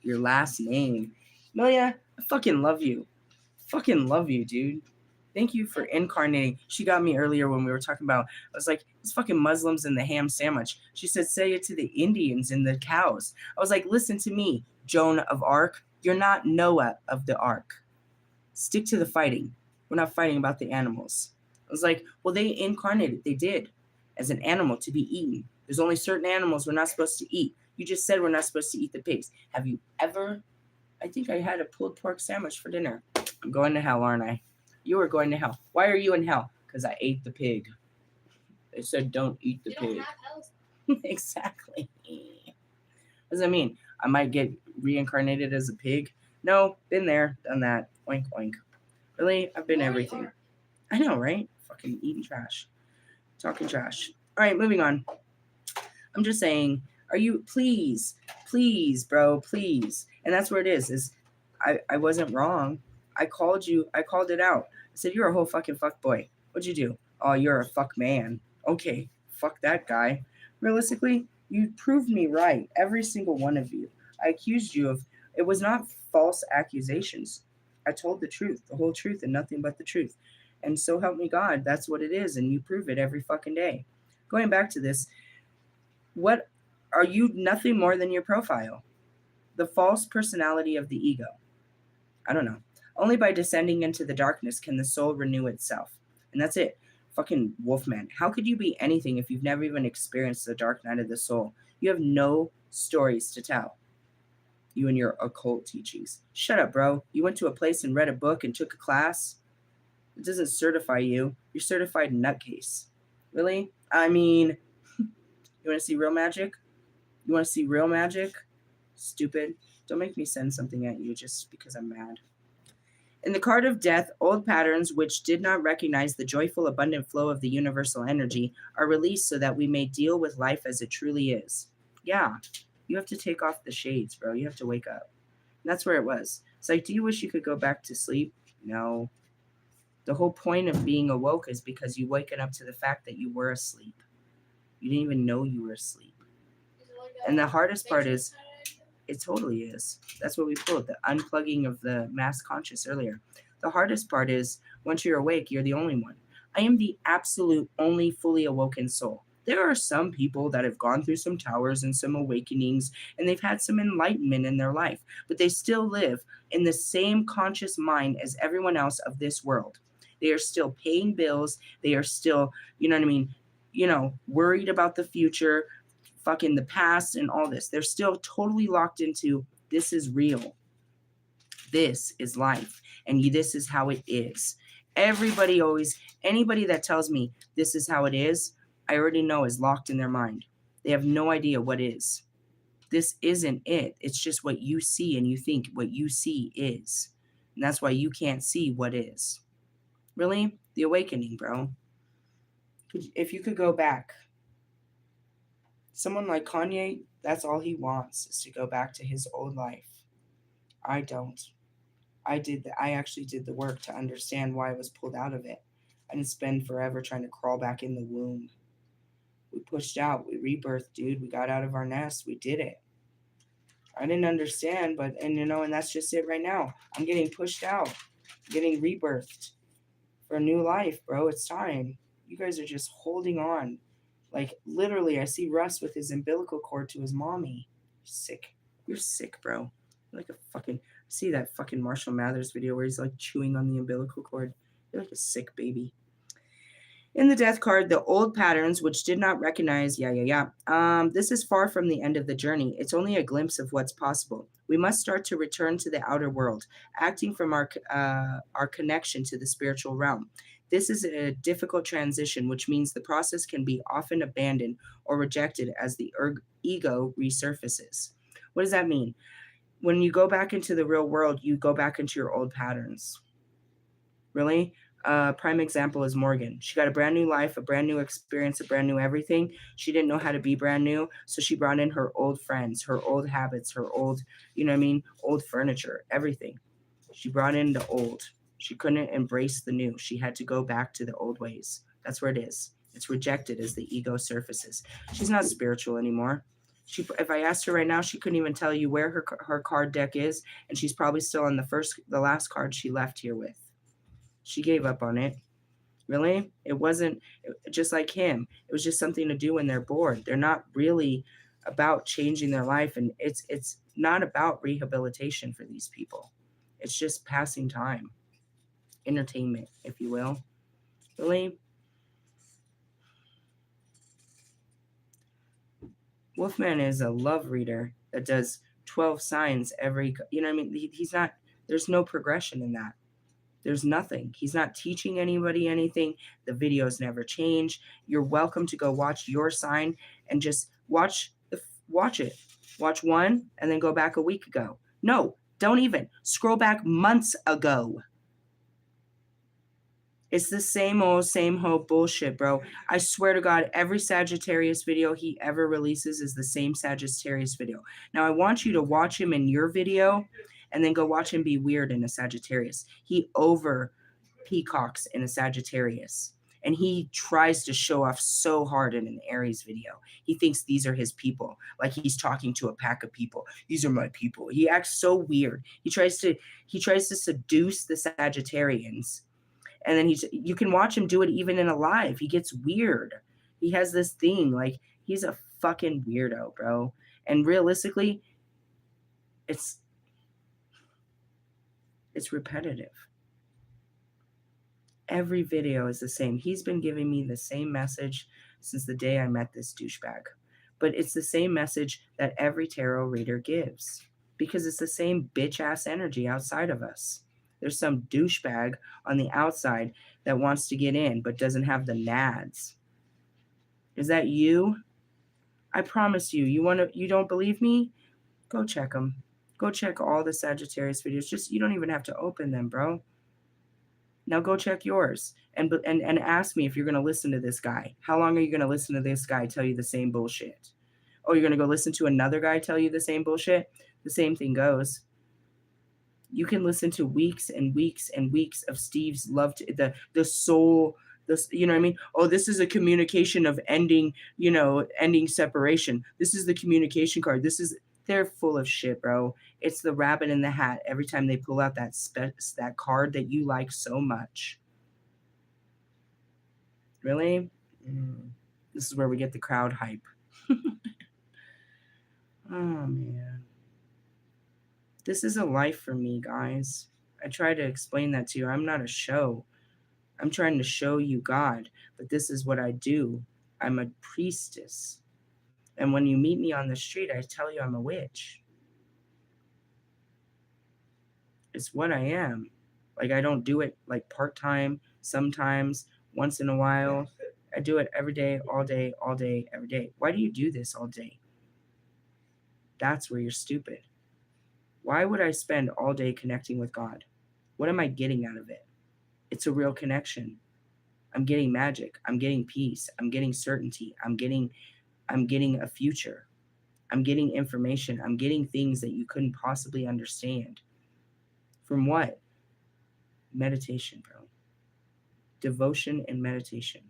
Speaker 1: your last name. Melia, I fucking love you. Fucking love you, dude. Thank you for incarnating. She got me earlier when we were talking about, I was like, it's fucking Muslims and the ham sandwich. She said, say it to the Indians and the cows. I was like, listen to me, Joan of Arc. You're not Noah of the Ark. Stick to the fighting. We're not fighting about the animals. I was like, well, they incarnated. They did as an animal to be eaten. There's only certain animals we're not supposed to eat. You just said we're not supposed to eat the pigs. Have you ever? I think I had a pulled pork sandwich for dinner. I'm going to hell, aren't I? You are going to hell. Why are you in hell? Because I ate the pig. They said don't eat the
Speaker 2: You
Speaker 1: pig.
Speaker 2: don't have health.
Speaker 1: Exactly. What does that mean? I might get reincarnated as a pig? No, been there, done that. Oink, oink. Really? I've been
Speaker 2: You already
Speaker 1: everything.
Speaker 2: are.
Speaker 1: I know, right? Fucking eating trash. Talking trash. All right, moving on. I'm just saying, are you, please, bro, please. And that's where it is I wasn't wrong. I called you, I called it out. I said, you're a whole fucking fuck boy. What'd you do? Oh, you're a fuck man. Okay, fuck that guy. Realistically, you proved me right, every single one of you. I accused you of, it was not false accusations. I told the truth, the whole truth, and nothing but the truth. And so help me God, that's what it is, and you prove it every fucking day. Going back to this, what are you? Nothing more than your profile, the false personality of the ego. I don't know. Only by descending into the darkness can the soul renew itself. And that's it. Fucking Wolfman. How could you be anything if you've never even experienced the dark night of the soul? You have no stories to tell. You and your occult teachings. Shut up, bro. You went to a place and read a book and took a class. It doesn't certify you. You're certified nutcase. Really? I mean, you want to see real magic? You want to see real magic? Stupid. Don't make me send something at you just because I'm mad. In the card of death, old patterns which did not recognize the joyful, abundant flow of the universal energy are released so that we may deal with life as it truly is. Yeah, you have to take off the shades, bro. You have to wake up. And that's where it was. It's like, do you wish you could go back to sleep? No. The whole point of being awoke is because you waken up to the fact that you were asleep. You didn't even know you were asleep.
Speaker 2: Is it like
Speaker 1: And the hardest part
Speaker 2: Matrix
Speaker 1: is,
Speaker 2: kinda idea?
Speaker 1: it totally is. That's what we pulled, the unplugging of the mass conscious earlier. The hardest part is once you're awake, you're the only one. I am the absolute only fully awoken soul. There are some people that have gone through some towers and some awakenings and they've had some enlightenment in their life, but they still live in the same conscious mind as everyone else of this world. They are still paying bills. They are still, you know what I mean? Worried about the future, fucking the past and all this. They're still totally locked into this is real. This is life. And this is how it is. Everybody always, anybody that tells me this is how it is, I already know is locked in their mind. They have no idea what is. This isn't it. It's just what you see and you think what you see is. And that's why you can't see what is. Really? The awakening, bro. If you could go back, someone like Kanye, that's all he wants is to go back to his old life. I don't. I actually did the work to understand why I was pulled out of it. I didn't spend forever trying to crawl back in the womb. We pushed out, we rebirthed, dude. We got out of our nest. We did it. I didn't understand, and that's just it right now. I'm getting pushed out, getting rebirthed for a new life, bro. It's time. You guys are just holding on. Like, literally, I see Russ with his umbilical cord to his mommy. Sick. You're sick, bro. You're like a fucking. See that fucking Marshall Mathers video where he's like chewing on the umbilical cord? You're like a sick baby. In the death card, the old patterns which did not recognize, this is far from the end of the journey. It's only a glimpse of what's possible. We must start to return to the outer world, acting from our connection to the spiritual realm. This is a difficult transition, which means the process can be often abandoned or rejected as the ego resurfaces. What does that mean? When you go back into the real world, you go back into your old patterns. Really? Prime example is Morgan. She got a brand new life, a brand new experience, a brand new everything. She didn't know how to be brand new, so she brought in her old friends, her old habits, her old, old furniture, everything. She brought in the old. She couldn't embrace the new. She had to go back to the old ways. That's where it is. It's rejected as the ego surfaces. She's not spiritual anymore. If I asked her right now, she couldn't even tell you where her card deck is, and she's probably still on the last card she left here with. She gave up on it. Really? It wasn't just like him. It was just something to do when they're bored. They're not really about changing their life, and it's not about rehabilitation for these people. It's just passing time, entertainment, if you will. Really? Wolfman is a love reader that does 12 signs every, you know what I mean? He's not, there's no progression in that. There's nothing. He's not teaching anybody anything. The videos never change. You're welcome to go watch your sign and just watch it. Watch one and then go back a week ago. No, don't even. Scroll back months ago. It's the same old bullshit, bro. I swear to God, every Sagittarius video he ever releases is the same Sagittarius video. Now, I want you to watch him in your video and then go watch him be weird in a Sagittarius. He over peacocks in a Sagittarius. And he tries to show off so hard in an Aries video. He thinks these are his people, like he's talking to a pack of people. These are my people. He acts so weird. He tries to seduce the Sagittarians, and then you can watch him do it even in a live. He gets weird. He has this thing, like he's a fucking weirdo, bro. And realistically, it's repetitive. Every video is the same. He's been giving me the same message since the day I met this douchebag. But it's the same message that every tarot reader gives, because it's the same bitch ass energy outside of us. There's some douchebag on the outside that wants to get in but doesn't have the nads. Is that you? I promise you. You don't believe me? Go check them. Go check all the Sagittarius videos. Just, you don't even have to open them, bro. Now go check yours and ask me if you're going to listen to this guy. How long are you going to listen to this guy tell you the same bullshit? Oh, you're going to go listen to another guy tell you the same bullshit? The same thing goes. You can listen to weeks and weeks and weeks of Steve's love to the soul, this, you know what I mean? Oh, this is a communication of ending separation. This is the communication card. They're full of shit, bro. It's the rabbit in the hat every time they pull out that card that you like so much. Really? This is where we get the crowd hype. Oh, man. This is a life for me, guys. I try to explain that to you. I'm not a show. I'm trying to show you God, but this is what I do. I'm a priestess. And when you meet me on the street, I tell you I'm a witch. It's what I am. Like, I don't do it like part-time, sometimes, once in a while. I do it every day, all day, every day. Why do you do this all day? That's where you're stupid. Why would I spend all day connecting with God? What am I getting out of it? It's a real connection. I'm getting magic. I'm getting peace. I'm getting certainty. I'm getting a future. I'm getting information. I'm getting things that you couldn't possibly understand. From what? Meditation, bro. Devotion and meditation.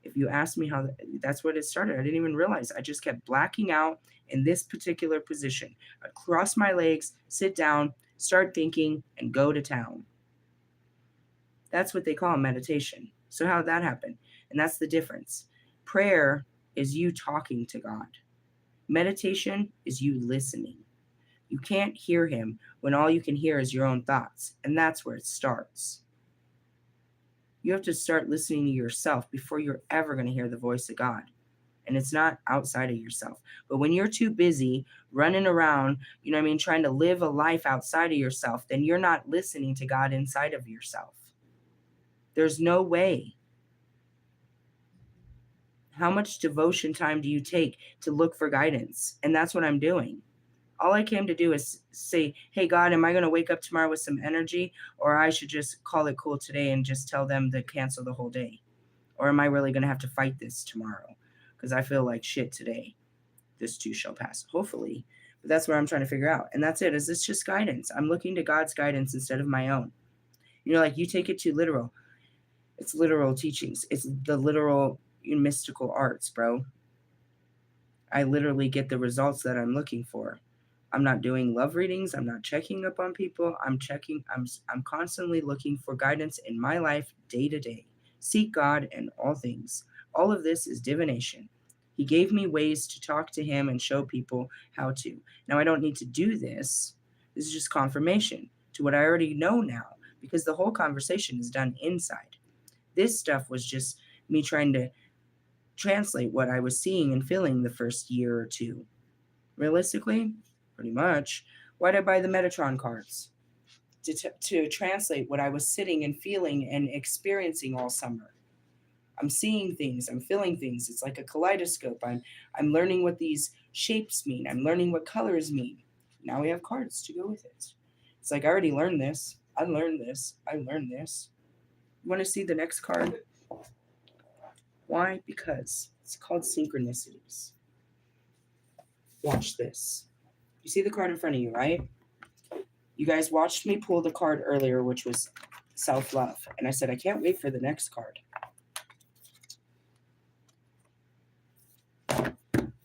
Speaker 1: If you ask me how, that's what it started. I didn't even realize. I just kept blacking out in this particular position. I'd cross my legs, sit down, start thinking, and go to town. That's what they call meditation. So how did that happen? And that's the difference. Prayer is you talking to God. Meditation is you listening. You can't hear him when all you can hear is your own thoughts. And that's where it starts. You have to start listening to yourself before you're ever going to hear the voice of God. And it's not outside of yourself. But when you're too busy running around, trying to live a life outside of yourself, then you're not listening to God inside of yourself. There's no way. How much devotion time do you take to look for guidance? And that's what I'm doing. All I came to do is say, hey, God, am I going to wake up tomorrow with some energy? Or I should just call it cool today and just tell them to cancel the whole day? Or am I really going to have to fight this tomorrow? Because I feel like shit today. This too shall pass, hopefully. But that's what I'm trying to figure out. And that's it. Is this just guidance? I'm looking to God's guidance instead of my own. Like you take it too literal. It's literal teachings. It's the literal mystical arts, bro. I literally get the results that I'm looking for. I'm not doing love readings. I'm not checking up on people. I'm constantly looking for guidance in my life day to day. Seek God in all things. All of this is divination. He gave me ways to talk to him and show people how to. Now I don't need to do this. This is just confirmation to what I already know now because the whole conversation is done inside. This stuff was just me trying to translate what I was seeing and feeling the first year or two. Realistically, pretty much. Why did I buy the Metatron cards? To translate what I was sitting and feeling and experiencing all summer. I'm seeing things, I'm feeling things. It's like a kaleidoscope. I'm learning what these shapes mean. I'm learning what colors mean. Now we have cards to go with it. It's like I already learned this. I learned this. I learned this. You want to see the next card? Why? Because it's called synchronicities. Watch this. You see the card in front of you, right? You guys watched me pull the card earlier, which was self-love. And I said, I can't wait for the next card.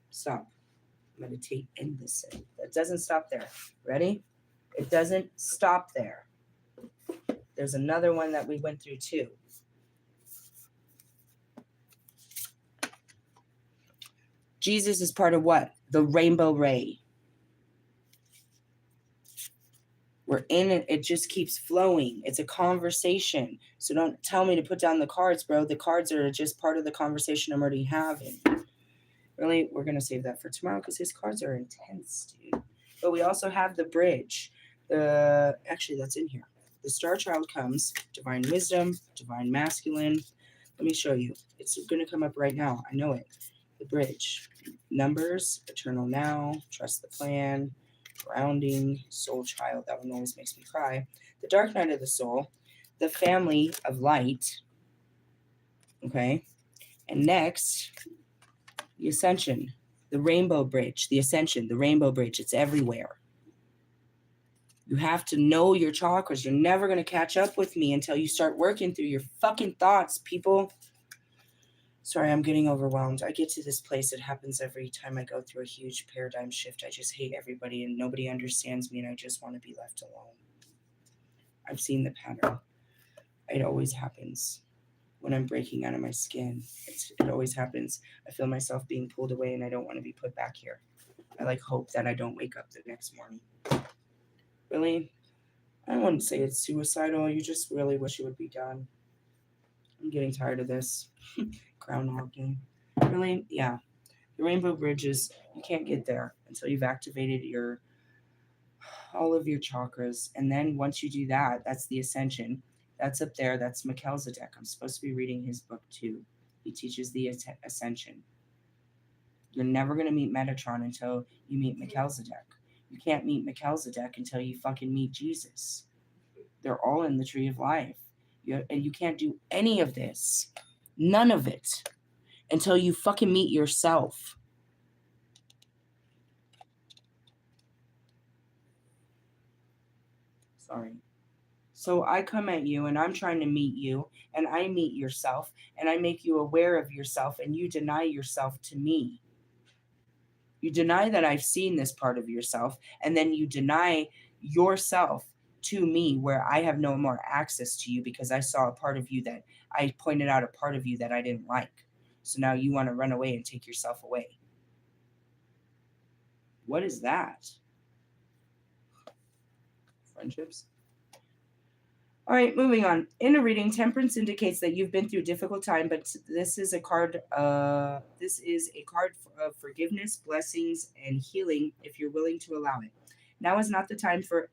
Speaker 1: Stop. Meditate and listen. It doesn't stop there. Ready? It doesn't stop there. There's another one that we went through too. Jesus is part of what? The rainbow ray. We're in it. It just keeps flowing. It's a conversation. So don't tell me to put down the cards, bro. The cards are just part of the conversation I'm already having. Really, we're going to save that for tomorrow because his cards are intense, dude. But we also have the bridge. Actually, that's in here. The Star Child comes. Divine Wisdom, Divine Masculine. Let me show you. It's going to come up right now. I know it. The bridge. Numbers, Eternal Now, Trust the Plan, Grounding, Soul Child. That one always makes me cry. The Dark Night of the Soul. The Family of Light. Okay. And next, the Ascension, the Rainbow Bridge, the Ascension, the Rainbow Bridge. It's everywhere. You have to know your chakras. You're never going to catch up with me until you start working through your fucking thoughts, people. Sorry, I'm getting overwhelmed. I get to this place. It happens every time I go through a huge paradigm shift. I just hate everybody and nobody understands me and I just want to be left alone. I've seen the pattern. It always happens. When I'm breaking out of my skin, it always happens. I feel myself being pulled away and I don't want to be put back here. I hope that I don't wake up the next morning. Really? I wouldn't say it's suicidal. You just really wish it would be done. I'm getting tired of this. Groundhog Day. Really? Yeah. The Rainbow Bridges, you can't get there until you've activated all of your chakras. And then once you do that, that's the Ascension. That's up there. That's Melchizedek. I'm supposed to be reading his book too. He teaches the Ascension. You're never going to meet Metatron until you meet Melchizedek. You can't meet Melchizedek until you fucking meet Jesus. They're all in the tree of life. And you can't do any of this, none of it, until you fucking meet yourself. Sorry. So I come at you and I'm trying to meet you and I meet yourself and I make you aware of yourself and you deny yourself to me. You deny that I've seen this part of yourself and then you deny yourself to me where I have no more access to you because I saw a part of you that I pointed out a part of you that I didn't like. So now you want to run away and take yourself away. What is that? Friendships? All right, moving on. In a reading, temperance indicates that you've been through a difficult time, but this is a card. This is a card of forgiveness, blessings, and healing. If you're willing to allow it, now is not the time for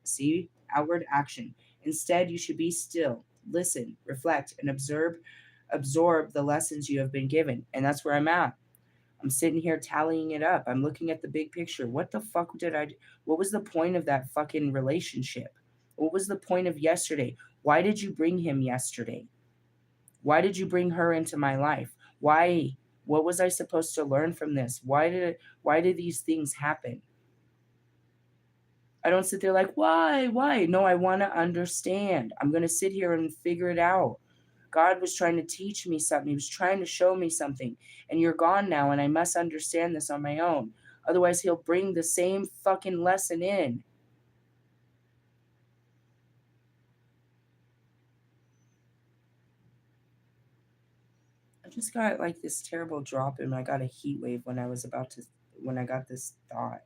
Speaker 1: outward action. Instead, you should be still, listen, reflect, and absorb the lessons you have been given. And that's where I'm at. I'm sitting here tallying it up. I'm looking at the big picture. What the fuck did I do? What was the point of that fucking relationship? What was the point of yesterday? Why did you bring him yesterday? Why did you bring her into my life? Why? What was I supposed to learn from this? Why did these things happen? I don't sit there like, why? No, I want to understand. I'm going to sit here and figure it out. God was trying to teach me something. He was trying to show me something. And you're gone now, and I must understand this on my own. Otherwise, he'll bring the same fucking lesson in. I just got like this terrible drop and I got a heat wave when I got this thought.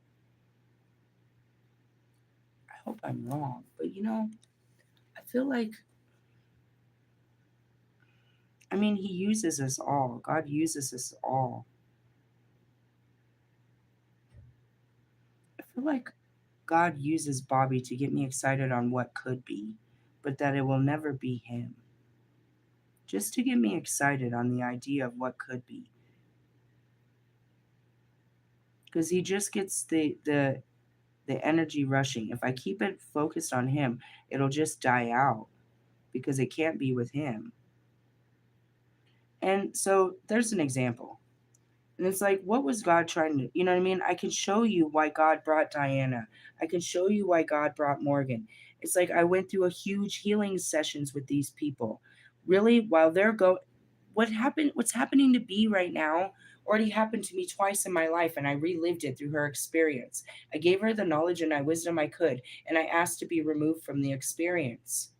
Speaker 1: I hope I'm wrong, but I feel like, I mean, he uses us all. God uses us all. I feel like God uses Bobby to get me excited on what could be, but that it will never be him. Just to get me excited on the idea of what could be. Because he just gets the energy rushing. If I keep it focused on him, it'll just die out because it can't be with him. And so there's an example. And it's like, what was God trying to, you know what I mean? I can show you why God brought Diana. I can show you why God brought Morgan. It's like I went through a huge healing sessions with these people. Really, while they're what's happening to B right now already happened to me twice in my life, and I relived it through her experience. I gave her the knowledge and wisdom I could, and I asked to be removed from the experience.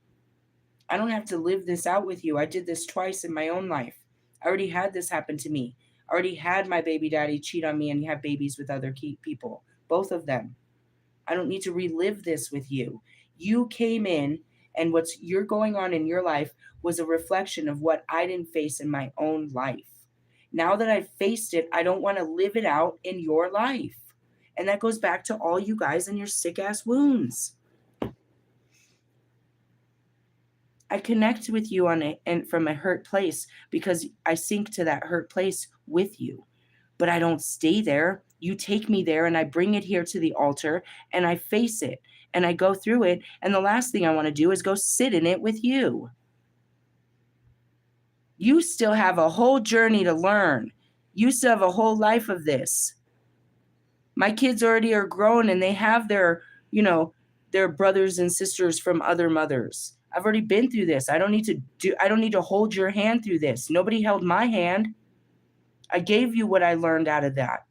Speaker 1: I don't have to live this out with you. I did this twice in my own life. I already had this happen to me. I already had my baby daddy cheat on me and have babies with other people, both of them. I don't need to relive this with you. You came in, and what's you're going on in your life was a reflection of what I didn't face in my own life. Now that I've faced it, I don't want to live it out in your life. And that goes back to all you guys and your sick ass wounds. I connect with you and from a hurt place because I sink to that hurt place with you. But I don't stay there. You take me there and I bring it here to the altar and I face it and I go through it. And the last thing I want to do is go sit in it with you. You still have a whole journey to learn. You still have a whole life of this. My kids already are grown and they have their brothers and sisters from other mothers. I've already been through this. I don't need to hold your hand through this. Nobody held my hand. I gave you what I learned out of that.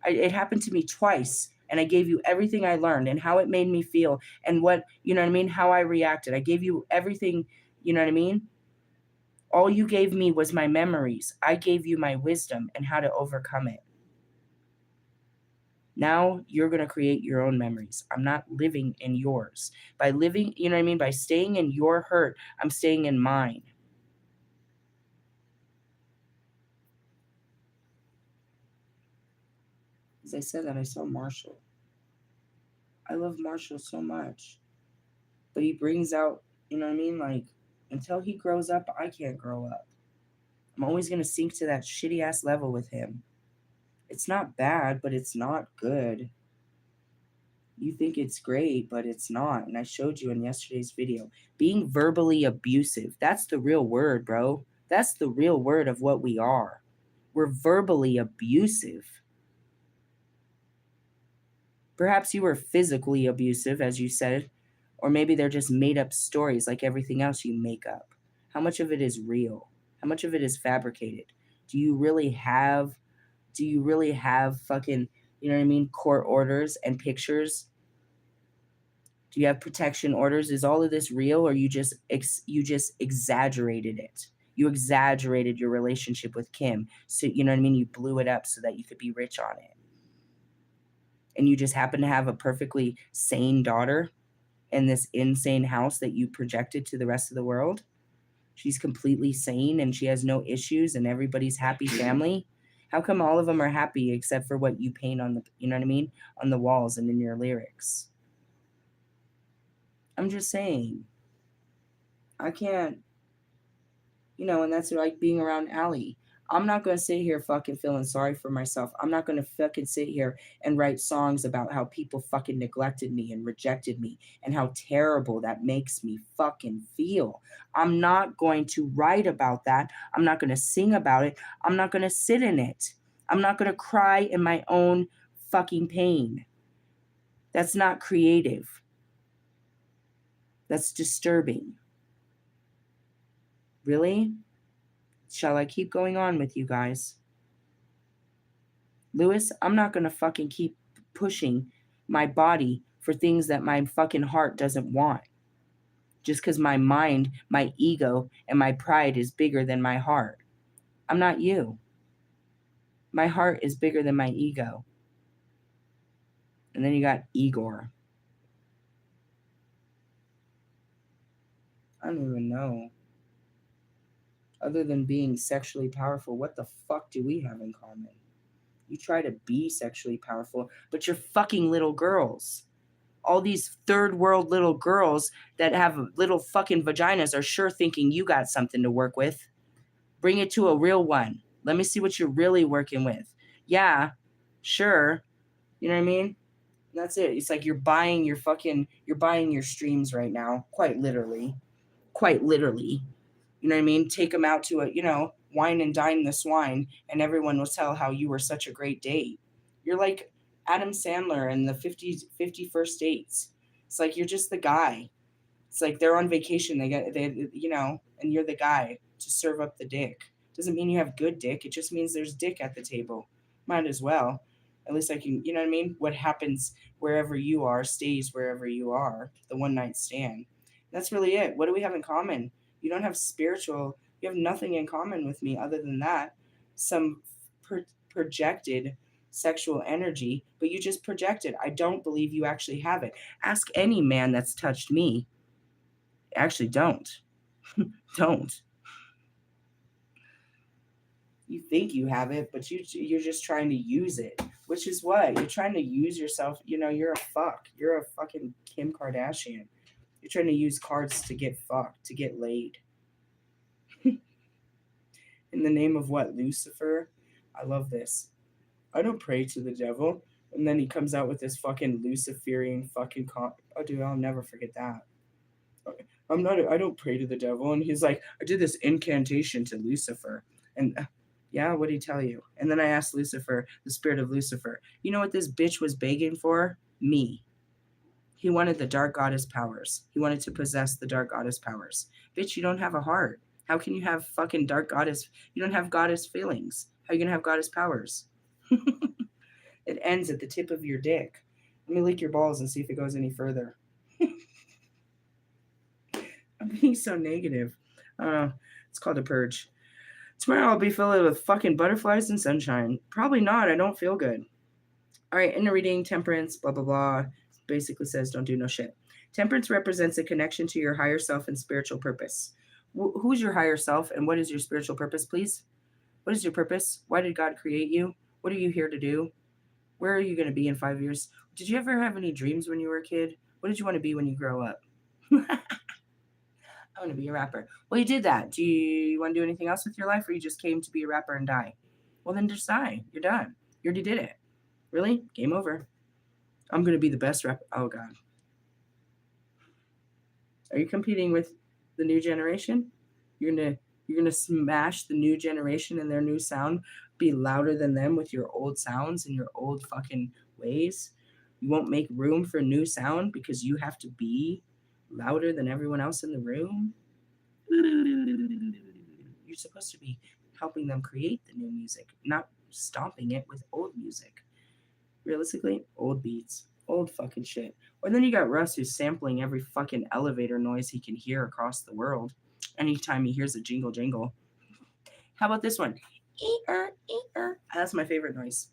Speaker 1: It happened to me twice, and I gave you everything I learned and how it made me feel and what, you know what I mean, how I reacted. I gave you everything, you know what I mean? All you gave me was my memories. I gave you my wisdom and how to overcome it. Now you're going to create your own memories. I'm not living in yours. By living, you know what I mean? By staying in your hurt, I'm staying in mine. As I said that, I saw Marshall. I love Marshall so much. But he brings out, you know what I mean? Like, until he grows up, I can't grow up. I'm always going to sink to that shitty ass level with him. It's not bad, but it's not good. You think it's great, but it's not. And I showed you in yesterday's video. Being verbally abusive, that's the real word, bro. That's the real word of what we are. We're verbally abusive. Perhaps you were physically abusive, as you said, or maybe they're just made up stories like everything else you make up. How much of it is real? How much of it is fabricated? Do you really have fucking, you know what I mean, court orders and pictures? Do you have protection orders? Is all of this real, or you just exaggerated it? You exaggerated your relationship with Kim, so you know what I mean. You blew it up so that you could be rich on it, and you just happen to have a perfectly sane daughter in this insane house that you projected to the rest of the world. She's completely sane and she has no issues, and everybody's happy family. How come all of them are happy except for what you paint on the, you know what I mean, on the walls and in your lyrics? I'm just saying. I can't, and that's like being around Allie. I'm not going to sit here fucking feeling sorry for myself. I'm not going to fucking sit here and write songs about how people fucking neglected me and rejected me and how terrible that makes me fucking feel. I'm not going to write about that. I'm not going to sing about it. I'm not going to sit in it. I'm not going to cry in my own fucking pain. That's not creative. That's disturbing. Really? Shall I keep going on with you guys? Lewis, I'm not gonna fucking keep pushing my body for things that my fucking heart doesn't want. Just because my mind, my ego, and my pride is bigger than my heart. I'm not you. My heart is bigger than my ego. And then you got Igor. I don't even know. Other than being sexually powerful, what the fuck do we have in common? You try to be sexually powerful, but you're fucking little girls. All these third world little girls that have little fucking vaginas are sure thinking you got something to work with. Bring it to a real one. Let me see what you're really working with. Yeah, sure. You know what I mean? That's it. It's like you're buying your streams right now, quite literally. Quite literally. You know what I mean? Take them out to wine and dine the swine, and everyone will tell how you were such a great date. You're like Adam Sandler in the 51st dates. It's like you're just the guy. It's like they're on vacation. And you're the guy to serve up the dick. Doesn't mean you have good dick. It just means there's dick at the table. Might as well. At least I can, you know what I mean? What happens wherever you are stays wherever you are. The one night stand. That's really it. What do we have in common? You don't have spiritual, you have nothing in common with me other than that. Some projected sexual energy, but you just project it. I don't believe you actually have it. Ask any man that's touched me. Actually, don't. Don't. You think you have it, but you're just trying to use it. Which is what? You're trying to use yourself. You're a fuck. You're a fucking Kim Kardashian. You're trying to use cards to get fucked, to get laid. In the name of what? Lucifer? I love this. I don't pray to the devil. And then he comes out with this fucking Luciferian fucking oh, dude, I'll never forget that. I don't pray to the devil. And he's like, I did this incantation to Lucifer. And yeah, what'd he tell you? And then I asked Lucifer, the spirit of Lucifer, you know what this bitch was begging for? Me. He wanted the dark goddess powers. He wanted to possess the dark goddess powers. Bitch, you don't have a heart. How can you have fucking dark goddess? You don't have goddess feelings. How are you going to have goddess powers? It ends at the tip of your dick. Let me lick your balls and see if it goes any further. I'm being so negative. It's called a purge. Tomorrow I'll be filled with fucking butterflies and sunshine. Probably not. I don't feel good. All right, in the reading, temperance, blah, blah, blah. Basically says don't do no shit. Temperance represents a connection to your higher self and spiritual purpose. Who's your higher self and what is your spiritual purpose, please? What is your purpose? Why did God create you? What are you here to do? Where are you going to be in 5 years? Did you ever have any dreams when you were a kid? What did you want to be when you grow up? I want to be a rapper. Well, you did that. Do you want to do anything else with your life, or you just came to be a rapper and die? Well, then just die. You're done. You already did it. Really? Game over. I'm going to be the best rapper. Oh, God. Are you competing with the new generation? You're gonna smash the new generation and their new sound, be louder than them with your old sounds and your old fucking ways. You won't make room for new sound because you have to be louder than everyone else in the room. You're supposed to be helping them create the new music, not stomping it with old music. Realistically, old beats, old fucking shit. Or then you got Russ who's sampling every fucking elevator noise he can hear across the world. Anytime he hears a jingle jingle. How about this one? Ee-er, ee-er. That's my favorite noise.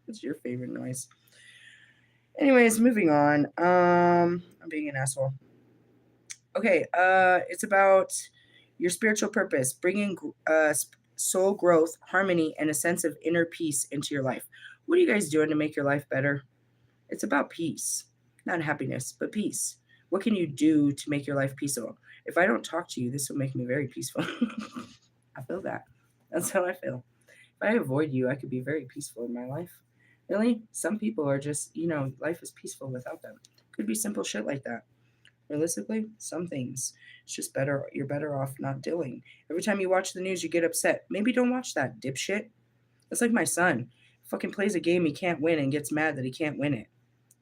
Speaker 1: What's your favorite noise? Anyways, moving on. I'm being an asshole. Okay, it's about your spiritual purpose, bringing soul growth, harmony, and a sense of inner peace into your life. What are you guys doing to make your life better? It's about peace, not happiness, but peace. What can you do to make your life peaceful? If I don't talk to you, this will make me very peaceful. I feel that. That's how I feel. If I avoid you, I could be very peaceful in my life. Really? Some people are just, life is peaceful without them. Could be simple shit like that. Realistically, some things. It's just better. You're better off not dealing. Every time you watch the news, you get upset. Maybe don't watch that, dipshit. That's like my son. Fucking plays a game he can't win and gets mad that he can't win it.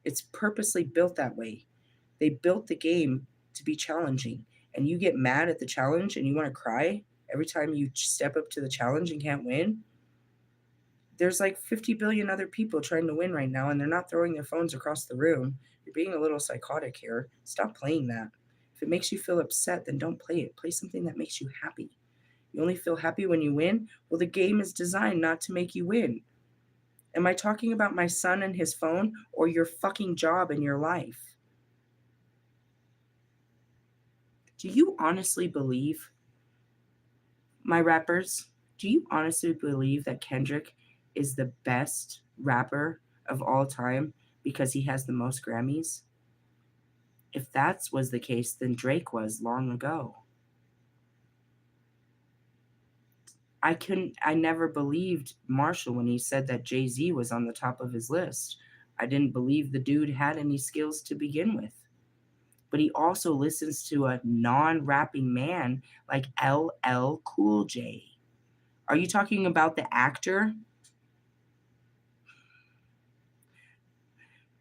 Speaker 1: It's purposely built that way. They built the game to be challenging. And you get mad at the challenge and you want to cry every time you step up to the challenge and can't win, there's like 50 billion other people trying to win right now, and they're not throwing their phones across the room. You're being a little psychotic here. Stop playing that. If it makes you feel upset, then don't play it. Play something that makes you happy. You only feel happy when you win? Well, the game is designed not to make you win. Am I talking about my son and his phone or your fucking job and your life? Do you honestly believe, my rappers, do you honestly believe that Kendrick is the best rapper of all time because he has the most Grammys? If that was the case, then Drake was long ago. I never believed Marshall when he said that Jay-Z was on the top of his list. I didn't believe the dude had any skills to begin with. But he also listens to a non-rapping man like LL Cool J. Are you talking about the actor?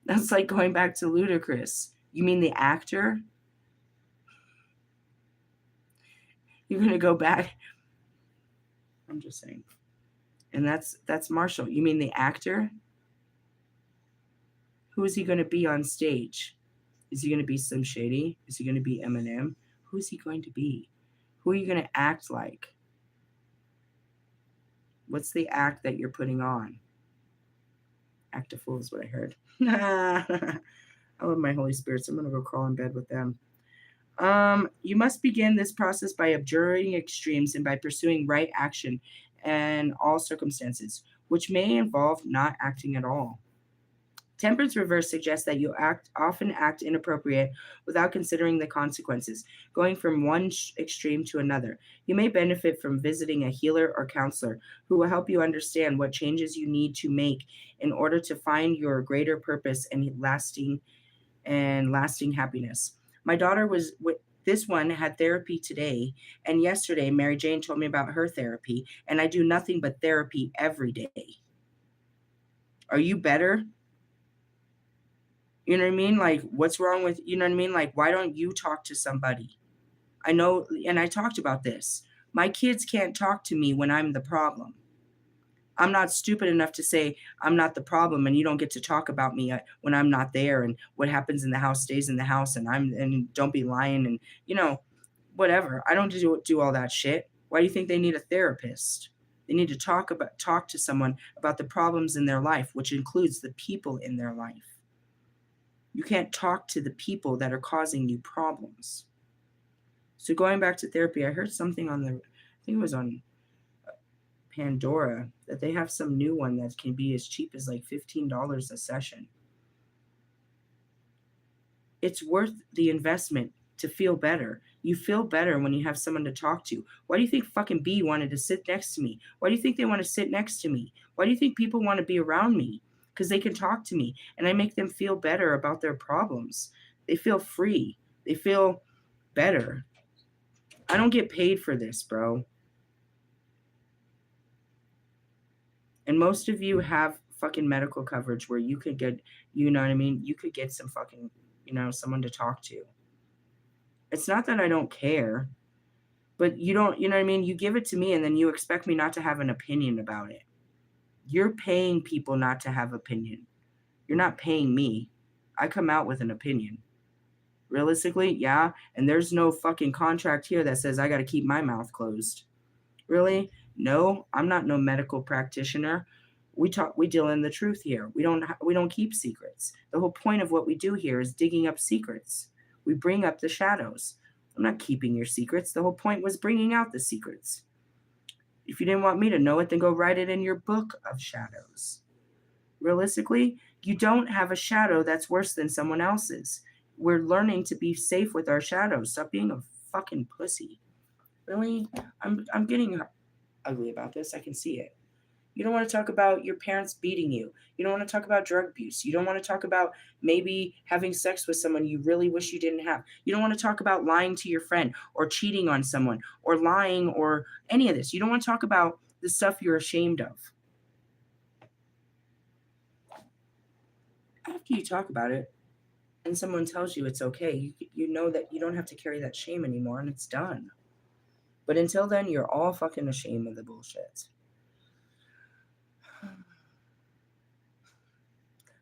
Speaker 1: That's like going back to Ludacris. You mean the actor? You're gonna go back. I'm just saying. And that's Marshall. You mean the actor? Who is he gonna be on stage? Is he gonna be Slim Shady? Is he gonna be Eminem? Who is he going to be? Who are you gonna act like? What's the act that you're putting on? Act a fool is what I heard. I love my Holy Spirits. I'm gonna go crawl in bed with them. You must begin this process by abjuring extremes and by pursuing right action in all circumstances, which may involve not acting at all. Temperance reverse suggests that you often act inappropriate without considering the consequences, going from one extreme to another. You may benefit from visiting a healer or counselor who will help you understand what changes you need to make in order to find your greater purpose and lasting happiness. My daughter was this one had therapy today, and yesterday Mary Jane told me about her therapy, and I do nothing but therapy every day. Are you better? You know what I mean? Like, what's wrong with, you know what I mean? Like, why don't you talk to somebody? I know, and I talked about this. My kids can't talk to me when I'm the problem. I'm not stupid enough to say I'm not the problem and you don't get to talk about me when I'm not there, and what happens in the house stays in the house, and don't be lying, and whatever. I don't do all that shit. Why do you think they need a therapist? They need to talk to someone about the problems in their life, which includes the people in their life. You can't talk to the people that are causing you problems. So going back to therapy, I heard something I think it was on Pandora, that they have some new one that can be as cheap as like $15 a session. It's worth the investment to feel better. You feel better when you have someone to talk to. Why do you think fucking B wanted to sit next to me? Why do you think they want to sit next to me? Why do you think people want to be around me? Because they can talk to me and I make them feel better about their problems. They feel free. They feel better. I don't get paid for this, bro. And most of you have fucking medical coverage where you could get, you know what I mean? You could get some fucking, someone to talk to. It's not that I don't care, but you don't, you know what I mean? You give it to me and then you expect me not to have an opinion about it. You're paying people not to have opinion. You're not paying me. I come out with an opinion. Realistically, yeah. And there's no fucking contract here that says I got to keep my mouth closed. Really? No, I'm not no medical practitioner. We deal in the truth here. We don't keep secrets. The whole point of what we do here is digging up secrets. We bring up the shadows. I'm not keeping your secrets. The whole point was bringing out the secrets. If you didn't want me to know it, then go write it in your book of shadows. Realistically, you don't have a shadow that's worse than someone else's. We're learning to be safe with our shadows. Stop being a fucking pussy. Really? I'm getting ugly about this. I can see it. You don't want to talk about your parents beating you. You don't want to talk about drug abuse. You don't want to talk about maybe having sex with someone you really wish you didn't have. You don't want to talk about lying to your friend or cheating on someone or lying or any of this. You don't want to talk about the stuff you're ashamed of. After you talk about it and someone tells you it's okay, you know that you don't have to carry that shame anymore and it's done. But until then, you're all fucking ashamed of the bullshit.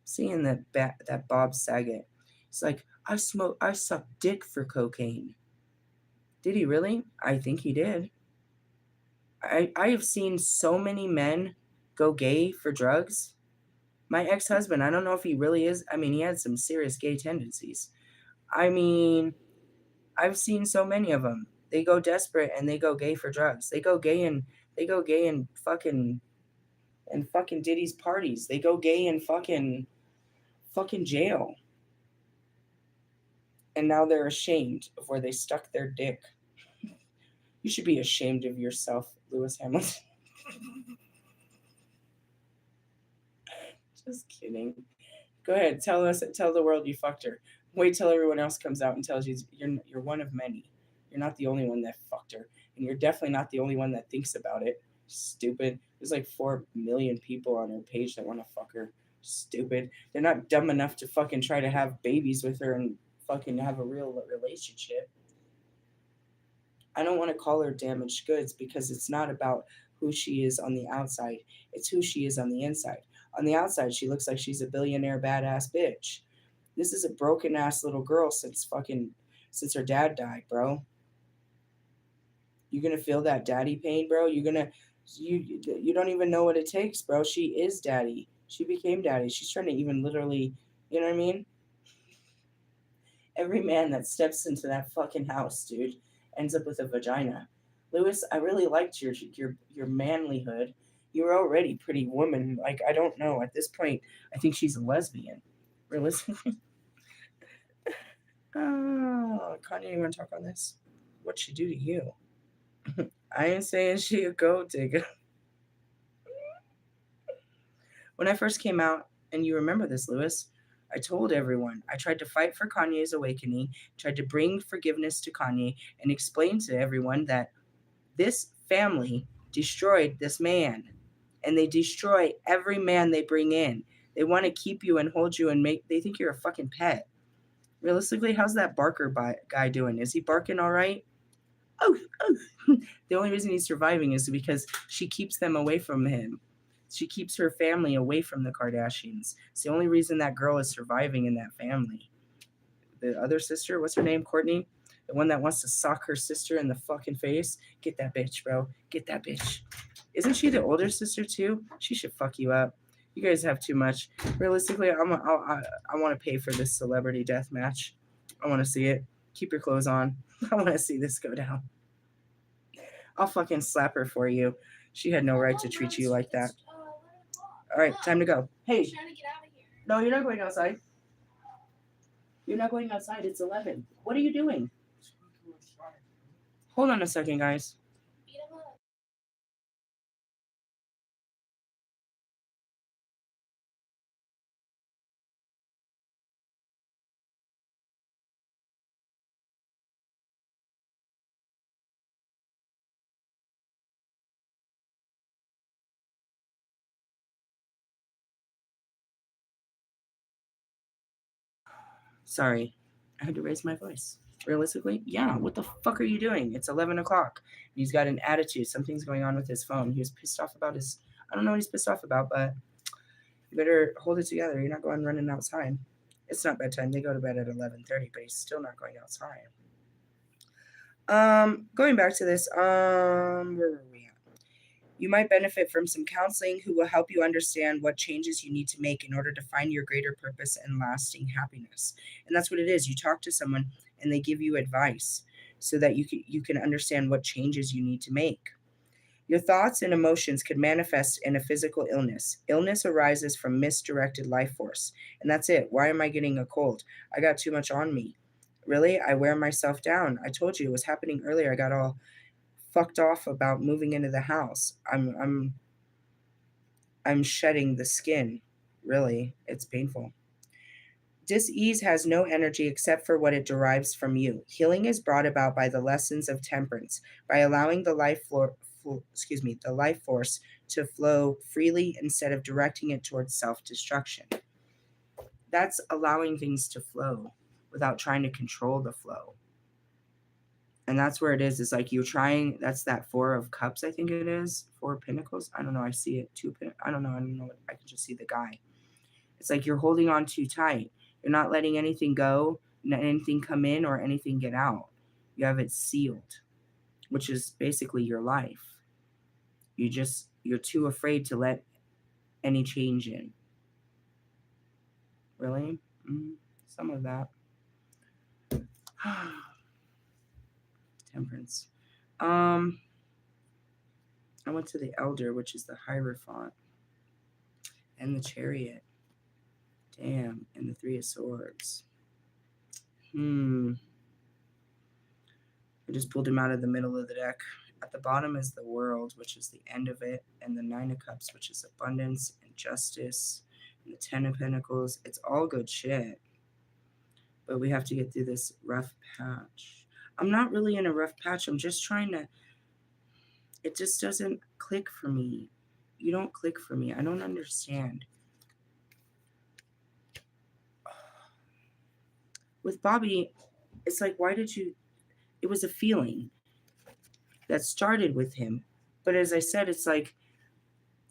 Speaker 1: Seeing that Bob Saget, it's like I sucked dick for cocaine. Did he really? I think he did. I have seen so many men go gay for drugs. My ex-husband, I don't know if he really is. I mean, he had some serious gay tendencies. I mean, I've seen so many of them. They go desperate and they go gay for drugs. They go gay and fucking Diddy's parties. They go gay in fucking jail. And now they're ashamed of where they stuck their dick. You should be ashamed of yourself, Lewis Hamilton. Just kidding. Go ahead, tell the world you fucked her. Wait till everyone else comes out and tells you you're one of many. You're not the only one that fucked her, and you're definitely not the only one that thinks about it. Stupid. There's like 4 million people on her page that want to fuck her. Stupid. They're not dumb enough to fucking try to have babies with her and fucking have a real relationship. I don't want to call her damaged goods because it's not about who she is on the outside. It's who she is on the inside. On the outside, she looks like she's a billionaire badass bitch. This is a broken ass little girl since her dad died, bro. You're gonna feel that daddy pain, bro. You don't even know what it takes, bro. She is daddy. She became daddy. She's trying to even literally, you know what I mean? Every man that steps into that fucking house, dude, ends up with a vagina. Lewis, I really liked your manlyhood. You were already pretty woman. Like, I don't know. At this point, I think she's a lesbian. Realistically. Oh, Kanye, you want to talk on this? What'd she do to you? I ain't saying she a gold digger. When I first came out, and you remember this, Lewis, I told everyone I tried to fight for Kanye's awakening, tried to bring forgiveness to Kanye, and explain to everyone that this family destroyed this man. And they destroy every man they bring in. They want to keep you and hold you and they think you're a fucking pet. Realistically, how's that Barker guy doing? Is he barking all right? Oh, oh. The only reason he's surviving is because she keeps them away from him. She keeps her family away from the Kardashians. It's the only reason that girl is surviving in that family. The other sister, what's her name? Courtney? The one that wants to sock her sister in the fucking face? Get that bitch, bro. Get that bitch. Isn't she the older sister too? She should fuck you up. You guys have too much. Realistically, I want to pay for this celebrity death match. I want to see it. Keep your clothes on. I want to see this go down. I'll fucking slap her for you. She had no right to treat you like that. All right, time to go. Hey. No, you're not going outside. You're not going outside. It's 11. What are you doing? Hold on a second, guys. Sorry, I had to raise my voice. Realistically, yeah, what the fuck are you doing? It's 11 o'clock. He's got an attitude. Something's going on with his phone. He was pissed off about his. I don't know what he's pissed off about, but you better hold it together. You're not going running outside. It's not bedtime. They go to bed at 11:30, but he's still not going outside. Going back to this, where were we at? You might benefit from some counseling who will help you understand what changes you need to make in order to find your greater purpose and lasting happiness. And that's what it is. You talk to someone and they give you advice so that you can understand what changes you need to make. Your thoughts and emotions could manifest in a physical illness. Illness arises from misdirected life force. And that's it. Why am I getting a cold? I got too much on me. Really? I wear myself down. I told you it was happening earlier. I got all fucked off about moving into the house. I'm shedding the skin. Really, it's painful. Dis-ease has no energy except for what it derives from you. Healing is brought about by the lessons of temperance, by allowing the life force to flow freely instead of directing it towards self-destruction. That's allowing things to flow without trying to control the flow. And that's where it is. It's like you're trying. That's that 4 of Cups, I think it is. 4 of Pentacles. I don't know. I see it. I don't know. I don't know. I can just see the guy. It's like you're holding on too tight. You're not letting anything go, anything come in, or anything get out. You have it sealed, which is basically your life. You're too afraid to let any change in. Really? Some of that. Temperance. I went to the Elder, which is the Hierophant, and the Chariot. Damn, and the 3 of Swords. I just pulled him out of the middle of the deck. At the bottom is the World, which is the end of it, and the 9 of Cups, which is abundance and justice, and the 10 of Pentacles. It's all good shit. But we have to get through this rough patch. I'm not really in a rough patch. I'm just trying to... It just doesn't click for me. You don't click for me. I don't understand. With Bobby, it's like, why did you... It was a feeling that started with him. But as I said, it's like,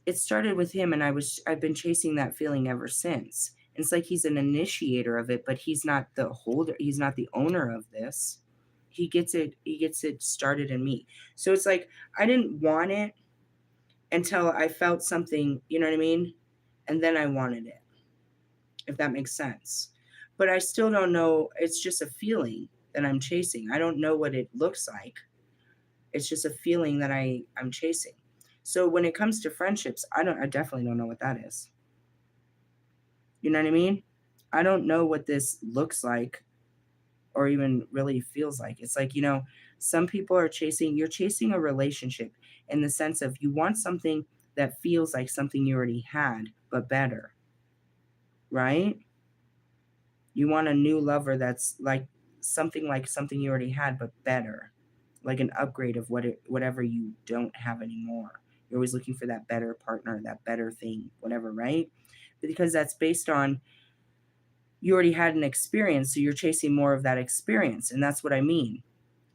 Speaker 1: it started with him, and I've been chasing that feeling ever since. And it's like he's an initiator of it, but he's not the holder. He's not the owner of this. He gets it started in me. So it's like, I didn't want it until I felt something, you know what I mean? And then I wanted it, if that makes sense. But I still don't know. It's just a feeling that I'm chasing. I don't know what it looks like. It's just a feeling that I'm chasing. So when it comes to friendships, I definitely don't know what that is. You know what I mean? I don't know what this looks like or even really feels like. It's like, some people are you're chasing a relationship in the sense of you want something that feels like something you already had, but better. Right? You want a new lover that's like something you already had, but better. Like an upgrade of whatever you don't have anymore. You're always looking for that better partner, that better thing, whatever, right? Because that's based on you already had an experience, so you're chasing more of that experience, and that's what I mean.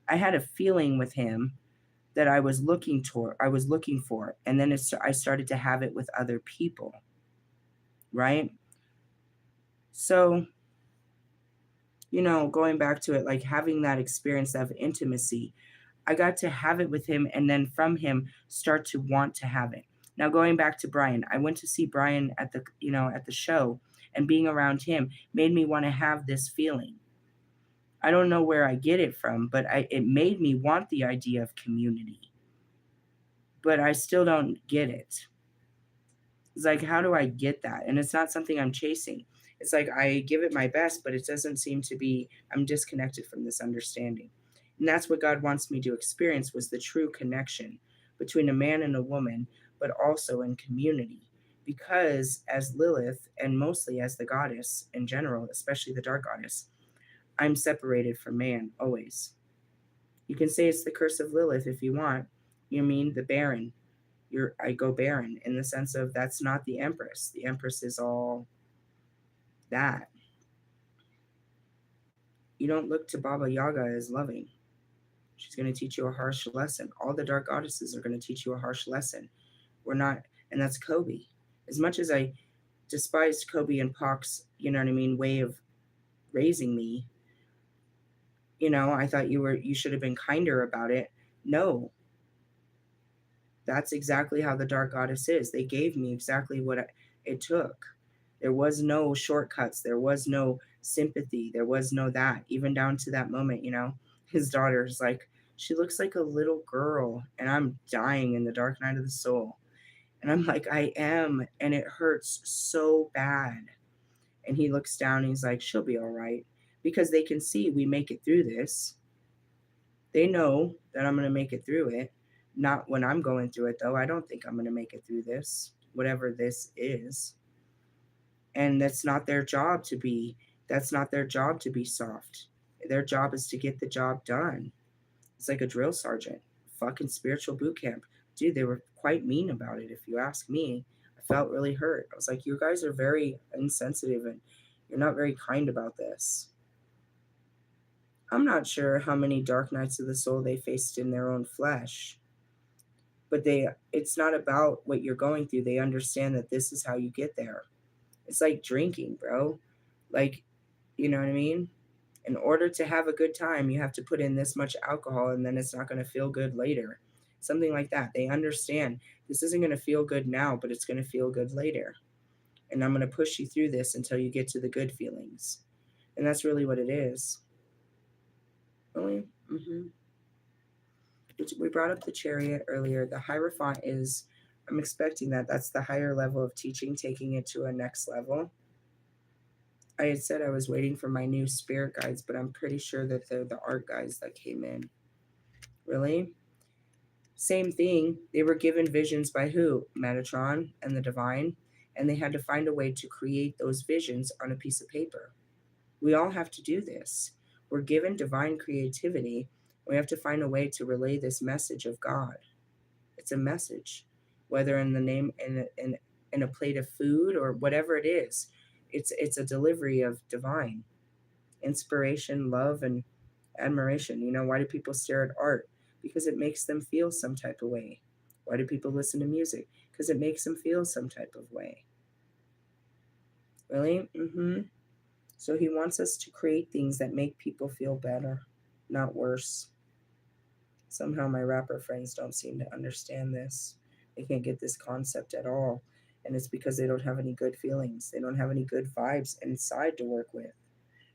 Speaker 1: I had a feeling with him that I was looking for, and then I started to have it with other people, right? So, going back to it, like having that experience of intimacy, I got to have it with him, and then from him start to want to have it. Now, going back to Brian, I went to see Brian at the show, and being around him made me want to have this feeling. I don't know where I get it from, but it made me want the idea of community. But I still don't get it. It's like, how do I get that? And it's not something I'm chasing. It's like I give it my best, but it doesn't seem to be, I'm disconnected from this understanding. And that's what God wants me to experience, was the true connection between a man and a woman, but also in community. Because as Lilith, and mostly as the goddess in general, especially the dark goddess, I'm separated from man always. You can say it's the curse of Lilith if you want. You mean the barren. I go barren in the sense of that's not the Empress. The Empress is all that. You don't look to Baba Yaga as loving. She's going to teach you a harsh lesson. All the dark goddesses are going to teach you a harsh lesson. We're not, and that's Kobe. As much as I despised Kobe and Pac's, way of raising me, I thought you should have been kinder about it. No. That's exactly how the dark goddess is. They gave me exactly what it took. There was no shortcuts. There was no sympathy. There was no that. Even down to that moment, his daughter's like, she looks like a little girl, and I'm dying in the dark night of the soul. And I'm like, I am, and it hurts so bad. And he looks down and he's like, she'll be all right. Because they can see we make it through this. They know that I'm going to make it through it. Not when I'm going through it, though. I don't think I'm going to make it through this, whatever this is. And that's not their job to be soft. Their job is to get the job done. It's like a drill sergeant, fucking spiritual boot camp. Dude, they were quite mean about it, if you ask me. I felt really hurt. I was like, you guys are very insensitive, and you're not very kind about this. I'm not sure how many dark nights of the soul they faced in their own flesh, but it's not about what you're going through. They understand that this is how you get there. It's like drinking, bro. Like, you know what I mean? In order to have a good time, you have to put in this much alcohol and then it's not going to feel good later. Something like that. They understand this isn't going to feel good now, but it's going to feel good later. And I'm going to push you through this until you get to the good feelings. And that's really what it is. Really? Mm-hmm. We brought up the chariot earlier. The Hierophant is, I'm expecting that. That's the higher level of teaching, taking it to a next level. I had said I was waiting for my new spirit guides, but I'm pretty sure that they're the art guides that came in. Really? Same thing. They were given visions by who? Metatron and the Divine, and they had to find a way to create those visions on a piece of paper. We all have to do this. We're given divine creativity. We have to find a way to relay this message of God. It's a message, whether in the name in a plate of food or whatever it is. It's a delivery of divine inspiration, love, and admiration. You know, why do people stare at art? Because it makes them feel some type of way. Why do people listen to music? Because it makes them feel some type of way. Really? Mm-hmm. So he wants us to create things that make people feel better, not worse. Somehow my rapper friends don't seem to understand this. They can't get this concept at all. And it's because they don't have any good feelings. They don't have any good vibes inside to work with.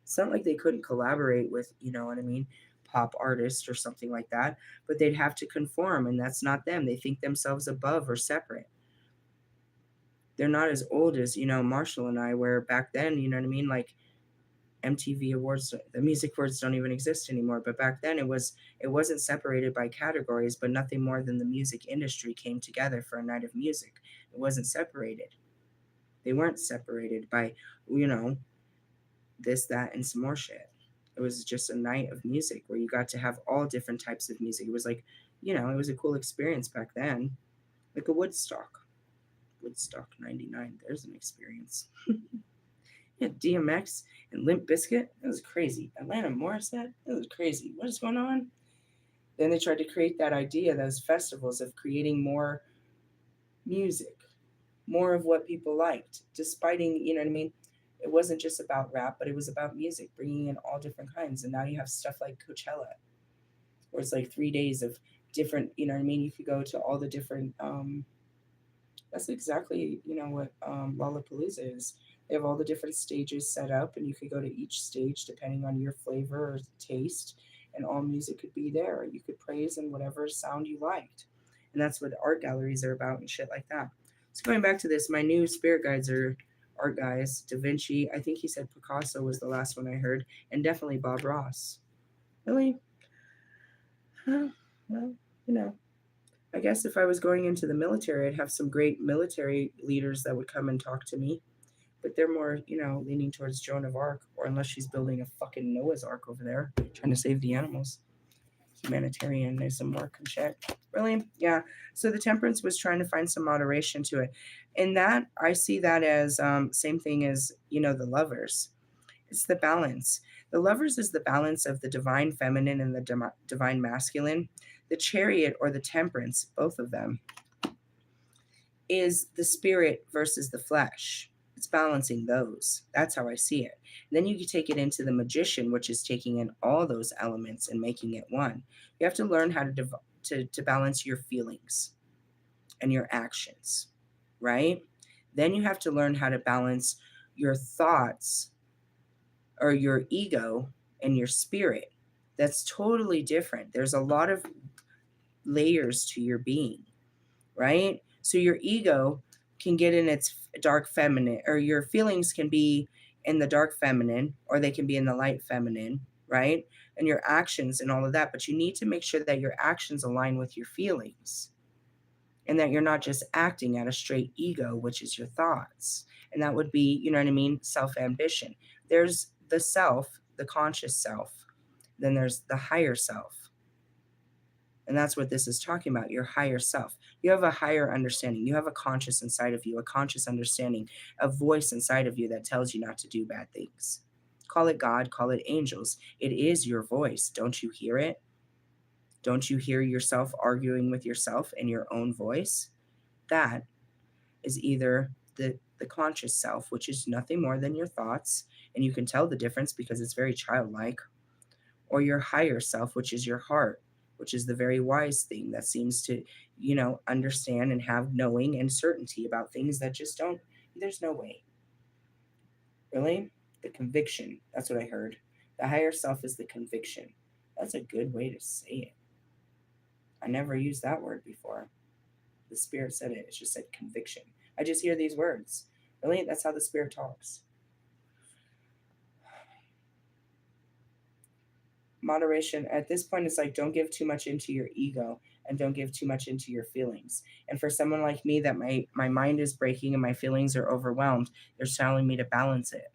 Speaker 1: It's not like they couldn't collaborate with, you know what I mean, pop artists or something like that, but they'd have to conform, and that's not them. They think themselves above or separate. They're not as old as, you know, Marshall and I, where back then, you know what I mean, like MTV awards, the music awards don't even exist anymore, but back then it wasn't separated by categories, but nothing more than the music industry came together for a night of music. It wasn't separated. They weren't separated by, you know, this, that, and some more shit. It was just a night of music where you got to have all different types of music. It was like, you know, it was a cool experience back then, like a Woodstock. Woodstock 99. There's an experience. Yeah, DMX and Limp Bizkit. That was crazy. Atlanta Morissette. That was crazy. What is going on? Then they tried to create that idea, those festivals of creating more music, more of what people liked, despite, you know what I mean? It wasn't just about rap, but it was about music, bringing in all different kinds. And now you have stuff like Coachella, where it's like 3 days of different, you know what I mean? You could go to all the different, that's exactly, you know, what Lollapalooza is. They have all the different stages set up, and you could go to each stage depending on your flavor or taste, and all music could be there. You could praise in whatever sound you liked. And that's what art galleries are about and shit like that. So going back to this, my new spirit guides are art guys. Da Vinci, I think he said Picasso was the last one I heard, and definitely Bob Ross. Really? Huh? Well, you know, I guess if I was going into the military, I'd have some great military leaders that would come and talk to me. But they're more, you know, leaning towards Joan of Arc, or unless she's building a fucking Noah's Ark over there, trying to save the animals. Humanitarianism work and shit. Really? Yeah. So the temperance was trying to find some moderation to it. And that, I see that as same thing as, you know, the lovers. It's the balance. The lovers is the balance of the divine feminine and the divine masculine. The chariot or the temperance, both of them, is the spirit versus the flesh. It's balancing those. That's how I see it. Then you can take it into the magician, which is taking in all those elements and making it one. You have to learn how to balance your feelings and your actions, right? Then you have to learn how to balance your thoughts or your ego and your spirit. That's totally different. There's a lot of layers to your being, right? So your ego can get in its dark feminine, or your feelings can be in the dark feminine, or they can be in the light feminine, right? And your actions and all of that. But you need to make sure that your actions align with your feelings, and that you're not just acting out of straight ego, which is your thoughts. And that would be, you know what I mean, self ambition. There's the self, the conscious self, then there's the higher self. And that's what this is talking about, your higher self. You have a higher understanding. You have a conscious inside of you, a conscious understanding, a voice inside of you that tells you not to do bad things. Call it God, call it angels. It is your voice. Don't you hear it? Don't you hear yourself arguing with yourself in your own voice? That is either the conscious self, which is nothing more than your thoughts, and you can tell the difference because it's very childlike, or your higher self, which is your heart, which is the very wise thing that seems to, understand and have knowing and certainty about things that just don't, there's no way. Really? The conviction. That's what I heard. The higher self is the conviction. That's a good way to say it. I never used that word before. The spirit said it. It just said conviction. I just hear these words. Really? That's how the spirit talks. Moderation at this point is like, don't give too much into your ego and don't give too much into your feelings. And for someone like me that my mind is breaking and my feelings are overwhelmed, they're telling me to balance it.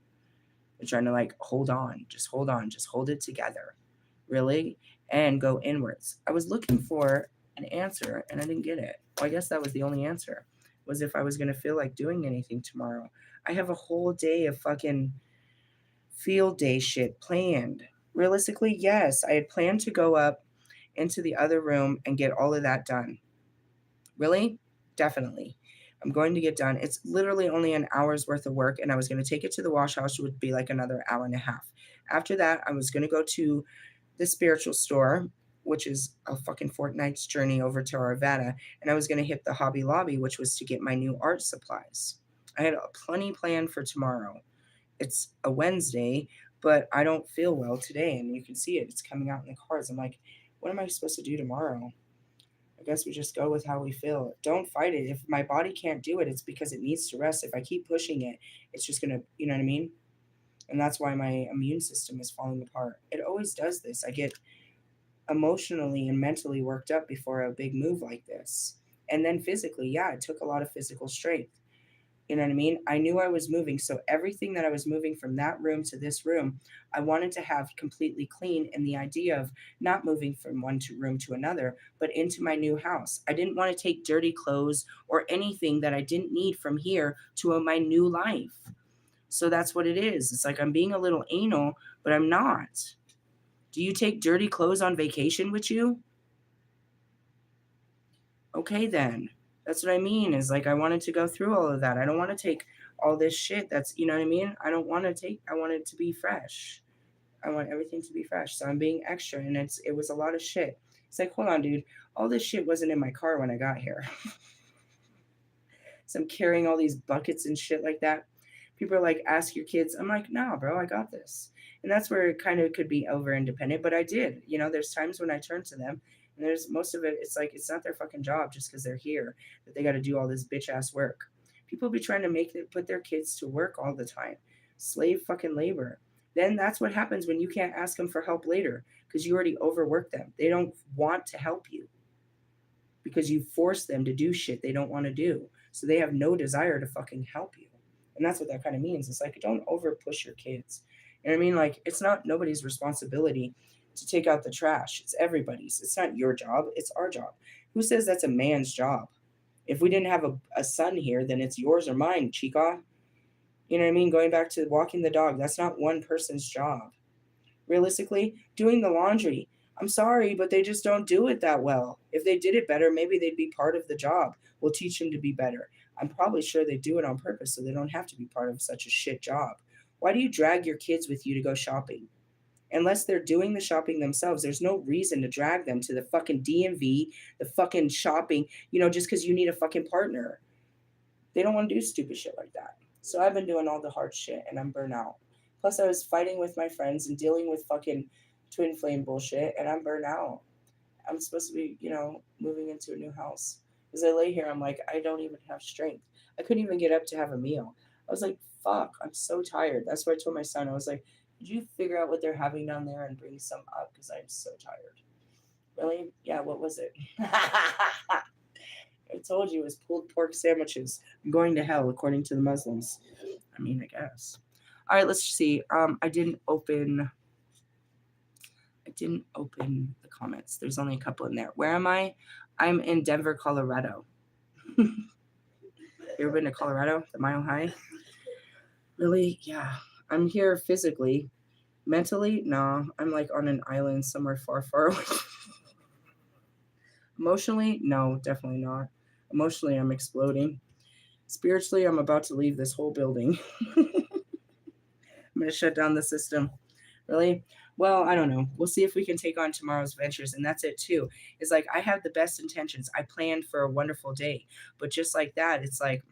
Speaker 1: They're trying to like hold on, just hold it together. Really? And go inwards. I was looking for an answer and I didn't get it. Well, I guess that was the only answer. Was if I was gonna feel like doing anything tomorrow. I have a whole day of fucking field day shit planned. Realistically, yes, I had planned to go up into the other room and get all of that done. Really? Definitely. I'm going to get done. It's literally only an hour's worth of work, and I was going to take it to the wash house, which would be like another hour and a half. After that, I was going to go to the spiritual store, which is a fucking fortnight's journey over to Arvada, and I was going to hit the Hobby Lobby, which was to get my new art supplies. I had plenty planned for tomorrow. It's a Wednesday, but I don't feel well today, and you can see it. It's coming out in the cards. I'm like, what am I supposed to do tomorrow? I guess we just go with how we feel. Don't fight it. If my body can't do it, it's because it needs to rest. If I keep pushing it, it's just gonna, you know what I mean? And that's why my immune system is falling apart. It always does this. I get emotionally and mentally worked up before a big move like this. And then physically, yeah, it took a lot of physical strength. You know what I mean? I knew I was moving. So everything that I was moving from that room to this room, I wanted to have completely clean. And the idea of not moving from room to another, but into my new house. I didn't want to take dirty clothes or anything that I didn't need from here to my new life. So that's what it is. It's like I'm being a little anal, but I'm not. Do you take dirty clothes on vacation with you? Okay, then. That's what I mean. Is like I wanted to go through all of that. I don't want to take all this shit that's, you know what I mean? I don't want to take, I want it to be fresh. I want everything to be fresh. So I'm being extra and it was a lot of shit. It's like, hold on, dude. All this shit wasn't in my car when I got here. So I'm carrying all these buckets and shit like that. People are like, ask your kids. I'm like, nah, bro, I got this. And that's where it kind of could be over independent, but I did. There's times when I turn to them and there's most of it, it's like, it's not their fucking job just because they're here that they got to do all this bitch ass work. People be trying to put their kids to work all the time. Slave fucking labor. Then that's what happens when you can't ask them for help later because you already overworked them. They don't want to help you because you force them to do shit they don't want to do. So they have no desire to fucking help you. And that's what that kind of means. It's like, don't over push your kids. You know what I mean? Like, it's not nobody's responsibility to take out the trash. It's everybody's. It's not your job. It's our job. Who says that's a man's job? If we didn't have a son here, then it's yours or mine, chica. You know what I mean? Going back to walking the dog, that's not one person's job. Realistically, doing the laundry, I'm sorry, but they just don't do it that well. If they did it better, maybe they'd be part of the job. We'll teach them to be better. I'm probably sure they do it on purpose so they don't have to be part of such a shit job. Why do you drag your kids with you to go shopping? Unless they're doing the shopping themselves, there's no reason to drag them to the fucking DMV, the fucking shopping, just because you need a fucking partner. They don't want to do stupid shit like that. So I've been doing all the hard shit and I'm burnt out. Plus, I was fighting with my friends and dealing with fucking twin flame bullshit and I'm burnt out. I'm supposed to be, moving into a new house. As I lay here, I'm like, I don't even have strength. I couldn't even get up to have a meal. I was like, fuck, I'm so tired. That's what I told my son. I was like, did you figure out what they're having down there and bring some up? Because I'm so tired. Really? Yeah, what was it? I told you it was pulled pork sandwiches. I'm going to hell, according to the Muslims. I mean, I guess. All right, let's see. I didn't open the comments. There's only a couple in there. Where am I? I'm in Denver, Colorado. You ever been to Colorado, the Mile High? Really? Yeah. I'm here physically, Mentally, nah, I'm like on an island somewhere far, far away. Emotionally, no, definitely not. Emotionally, I'm exploding. Spiritually, I'm about to leave this whole building. I'm going to shut down the system. Really? Well, I don't know. We'll see if we can take on tomorrow's ventures. And that's it, too. It's like I have the best intentions. I planned for a wonderful day. But just like that, it's like,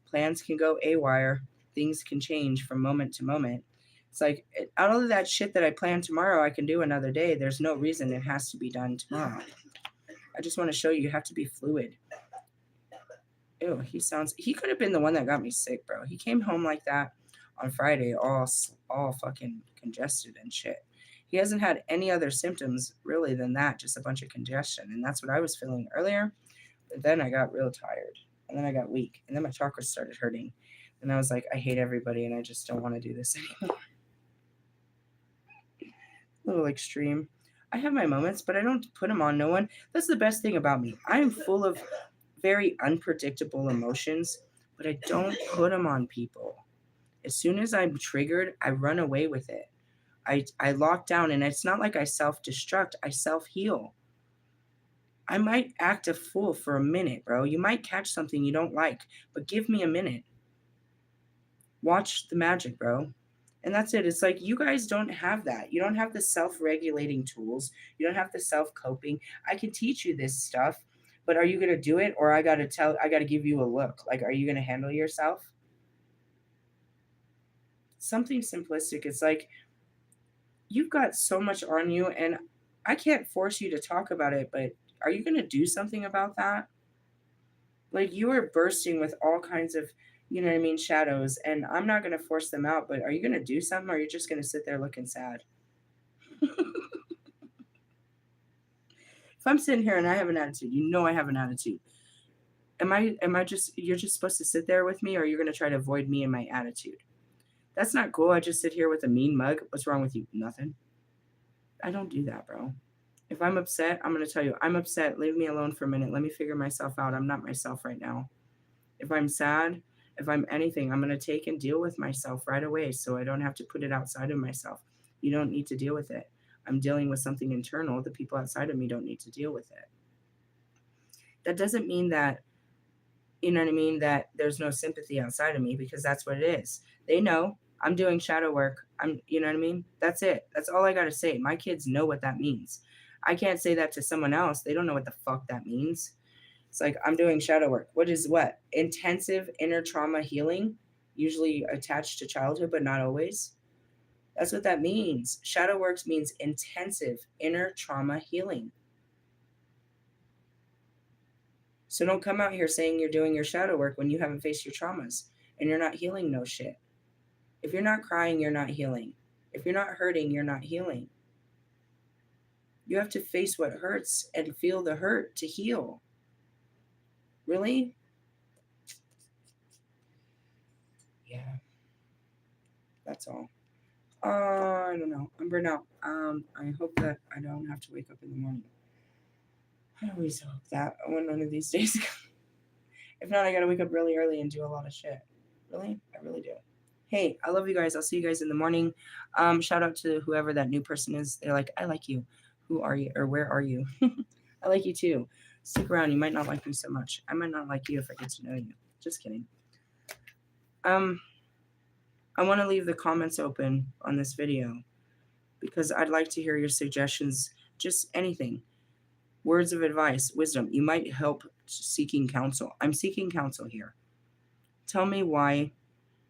Speaker 1: plans can go awry. Things can change from moment to moment. It's like, out of that shit that I plan tomorrow, I can do another day. There's no reason it has to be done tomorrow. I just want to show you have to be fluid. Ew, he could have been the one that got me sick, bro. He came home like that on Friday, all fucking congested and shit. He hasn't had any other symptoms really than that, just a bunch of congestion. And that's what I was feeling earlier. But then I got real tired. And then I got weak. And then my chakras started hurting. And I was like, I hate everybody and I just don't want to do this anymore. A little extreme. I have my moments, but I don't put them on no one. That's the best thing about me. I am full of very unpredictable emotions, but I don't put them on people. As soon as I'm triggered, I run away with it. I lock down, and it's not like I self destruct, I self heal. I might act a fool for a minute, bro. You might catch something you don't like, but give me a minute. Watch the magic, bro. And that's it. It's like you guys don't have that. You don't have the self regulating tools, you don't have the self coping. I can teach you this stuff, but are you going to do it? Or I got to give you a look. Like, are you going to handle yourself? Something simplistic. It's like you've got so much on you, and I can't force you to talk about it, but are you going to do something about that? Like, you are bursting with all kinds of, you know what I mean, shadows, and I'm not going to force them out, but are you going to do something, or are you just going to sit there looking sad? If I'm sitting here and I have an attitude, you know I have an attitude. Am I just, you're just supposed to sit there with me, or you're going to try to avoid me and my attitude? That's not cool. I just sit here with a mean mug. What's wrong with you? Nothing. I don't do that, bro. If I'm upset, I'm going to tell you, I'm upset. Leave me alone for a minute. Let me figure myself out. I'm not myself right now. If I'm sad, if I'm anything, I'm going to take and deal with myself right away so I don't have to put it outside of myself. You don't need to deal with it. I'm dealing with something internal. The people outside of me don't need to deal with it. That doesn't mean that, you know what I mean, that there's no sympathy outside of me, because that's what it is. They know I'm doing shadow work. You know what I mean? That's it. That's all I got to say. My kids know what that means. I can't say that to someone else. They don't know what the fuck that means. It's like, I'm doing shadow work. What is what? Intensive inner trauma healing, usually attached to childhood, but not always. That's what that means. Shadow works means intensive inner trauma healing. So don't come out here saying you're doing your shadow work when you haven't faced your traumas and you're not healing no shit. If you're not crying, you're not healing. If you're not hurting, you're not healing. You have to face what hurts and feel the hurt to heal. Really? Yeah. That's all. I don't know. I'm burnt out. I hope that I don't have to wake up in the morning. I always hope that one of these days. If not, I gotta wake up really early and do a lot of shit. Really? I really do. Hey, I love you guys. I'll see you guys in the morning. Shout out to whoever that new person is. They're like, I like you. Who are you? Or where are you? I like you too. Stick around. You might not like me so much. I might not like you if I get to know you. Just kidding. I want to leave the comments open on this video because I'd like to hear your suggestions. Just anything. Words of advice, wisdom. You might help seeking counsel. I'm seeking counsel here. Tell me why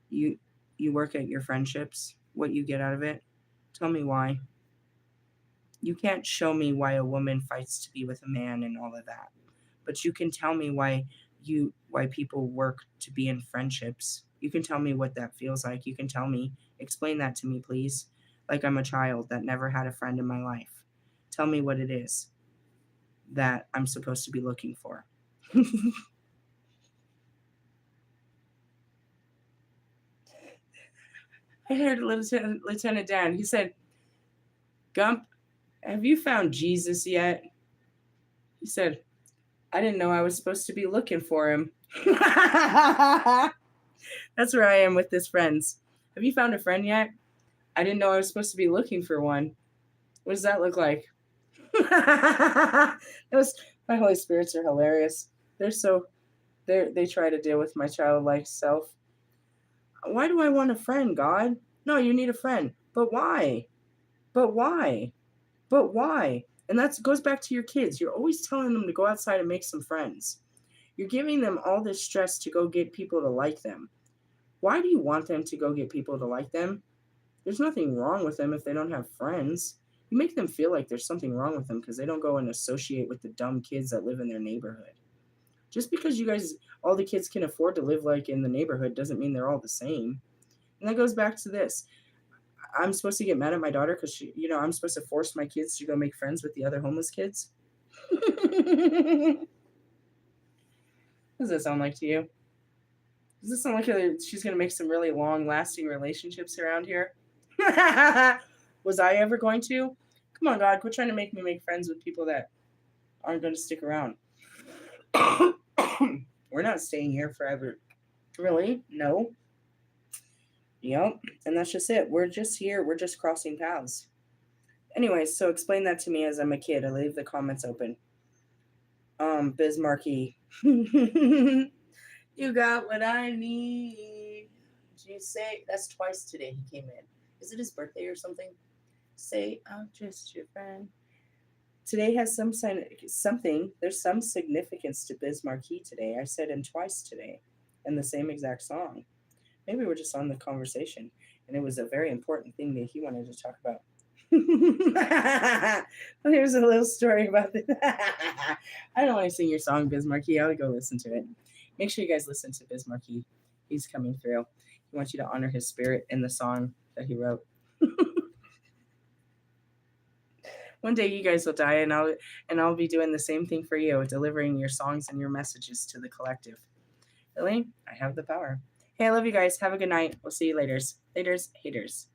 Speaker 1: you work at your friendships, what you get out of it. Tell me why. You can't show me why a woman fights to be with a man and all of that. But you can tell me why people work to be in friendships. You can tell me what that feels like. You can tell me, explain that to me, please. Like I'm a child that never had a friend in my life. Tell me what it is that I'm supposed to be looking for. I heard Lieutenant Dan. He said, Gump, have you found Jesus yet? He said, I didn't know I was supposed to be looking for him. That's where I am with this friends. Have you found a friend yet? I didn't know I was supposed to be looking for one. What does that look like? Those my Holy Spirits are hilarious. They're so they try to deal with my childlike self. Why do I want a friend, God? No, you need a friend. But why? But why? But why? And that goes back to your kids. You're always telling them to go outside and make some friends. You're giving them all this stress to go get people to like them. Why do you want them to go get people to like them? There's nothing wrong with them if they don't have friends. You make them feel like there's something wrong with them because they don't go and associate with the dumb kids that live in their neighborhood. Just because you guys, all the kids can afford to live like in the neighborhood doesn't mean they're all the same. And that goes back to this. I'm supposed to get mad at my daughter because I'm supposed to force my kids to go make friends with the other homeless kids. What does that sound like to you? Does this sound like she's going to make some really long lasting relationships around here? Was I ever going to? Come on, God, quit trying to make me make friends with people that aren't going to stick around. We're not staying here forever. Really? No. Yep. And that's just it. We're just here. We're just crossing paths. Anyways, so explain that to me as I'm a kid. I leave the comments open. Bismarcky. You got what I need. Did you say that's twice today he came in? Is it his birthday or something? Say I'm just your friend. Today has something. There's some significance to Bismarcky today. I said him twice today, in the same exact song. Maybe we're just on the conversation, and it was a very important thing that he wanted to talk about. Well, here's a little story about this. I don't want to sing your song, Bismarcky. I would go listen to it. Make sure you guys listen to Bismarcky. He's coming through. He wants you to honor his spirit in the song that he wrote. One day you guys will die, and I'll be doing the same thing for you, delivering your songs and your messages to the collective. Really, I have the power. Hey, I love you guys. Have a good night. We'll see you later. Laters, haters.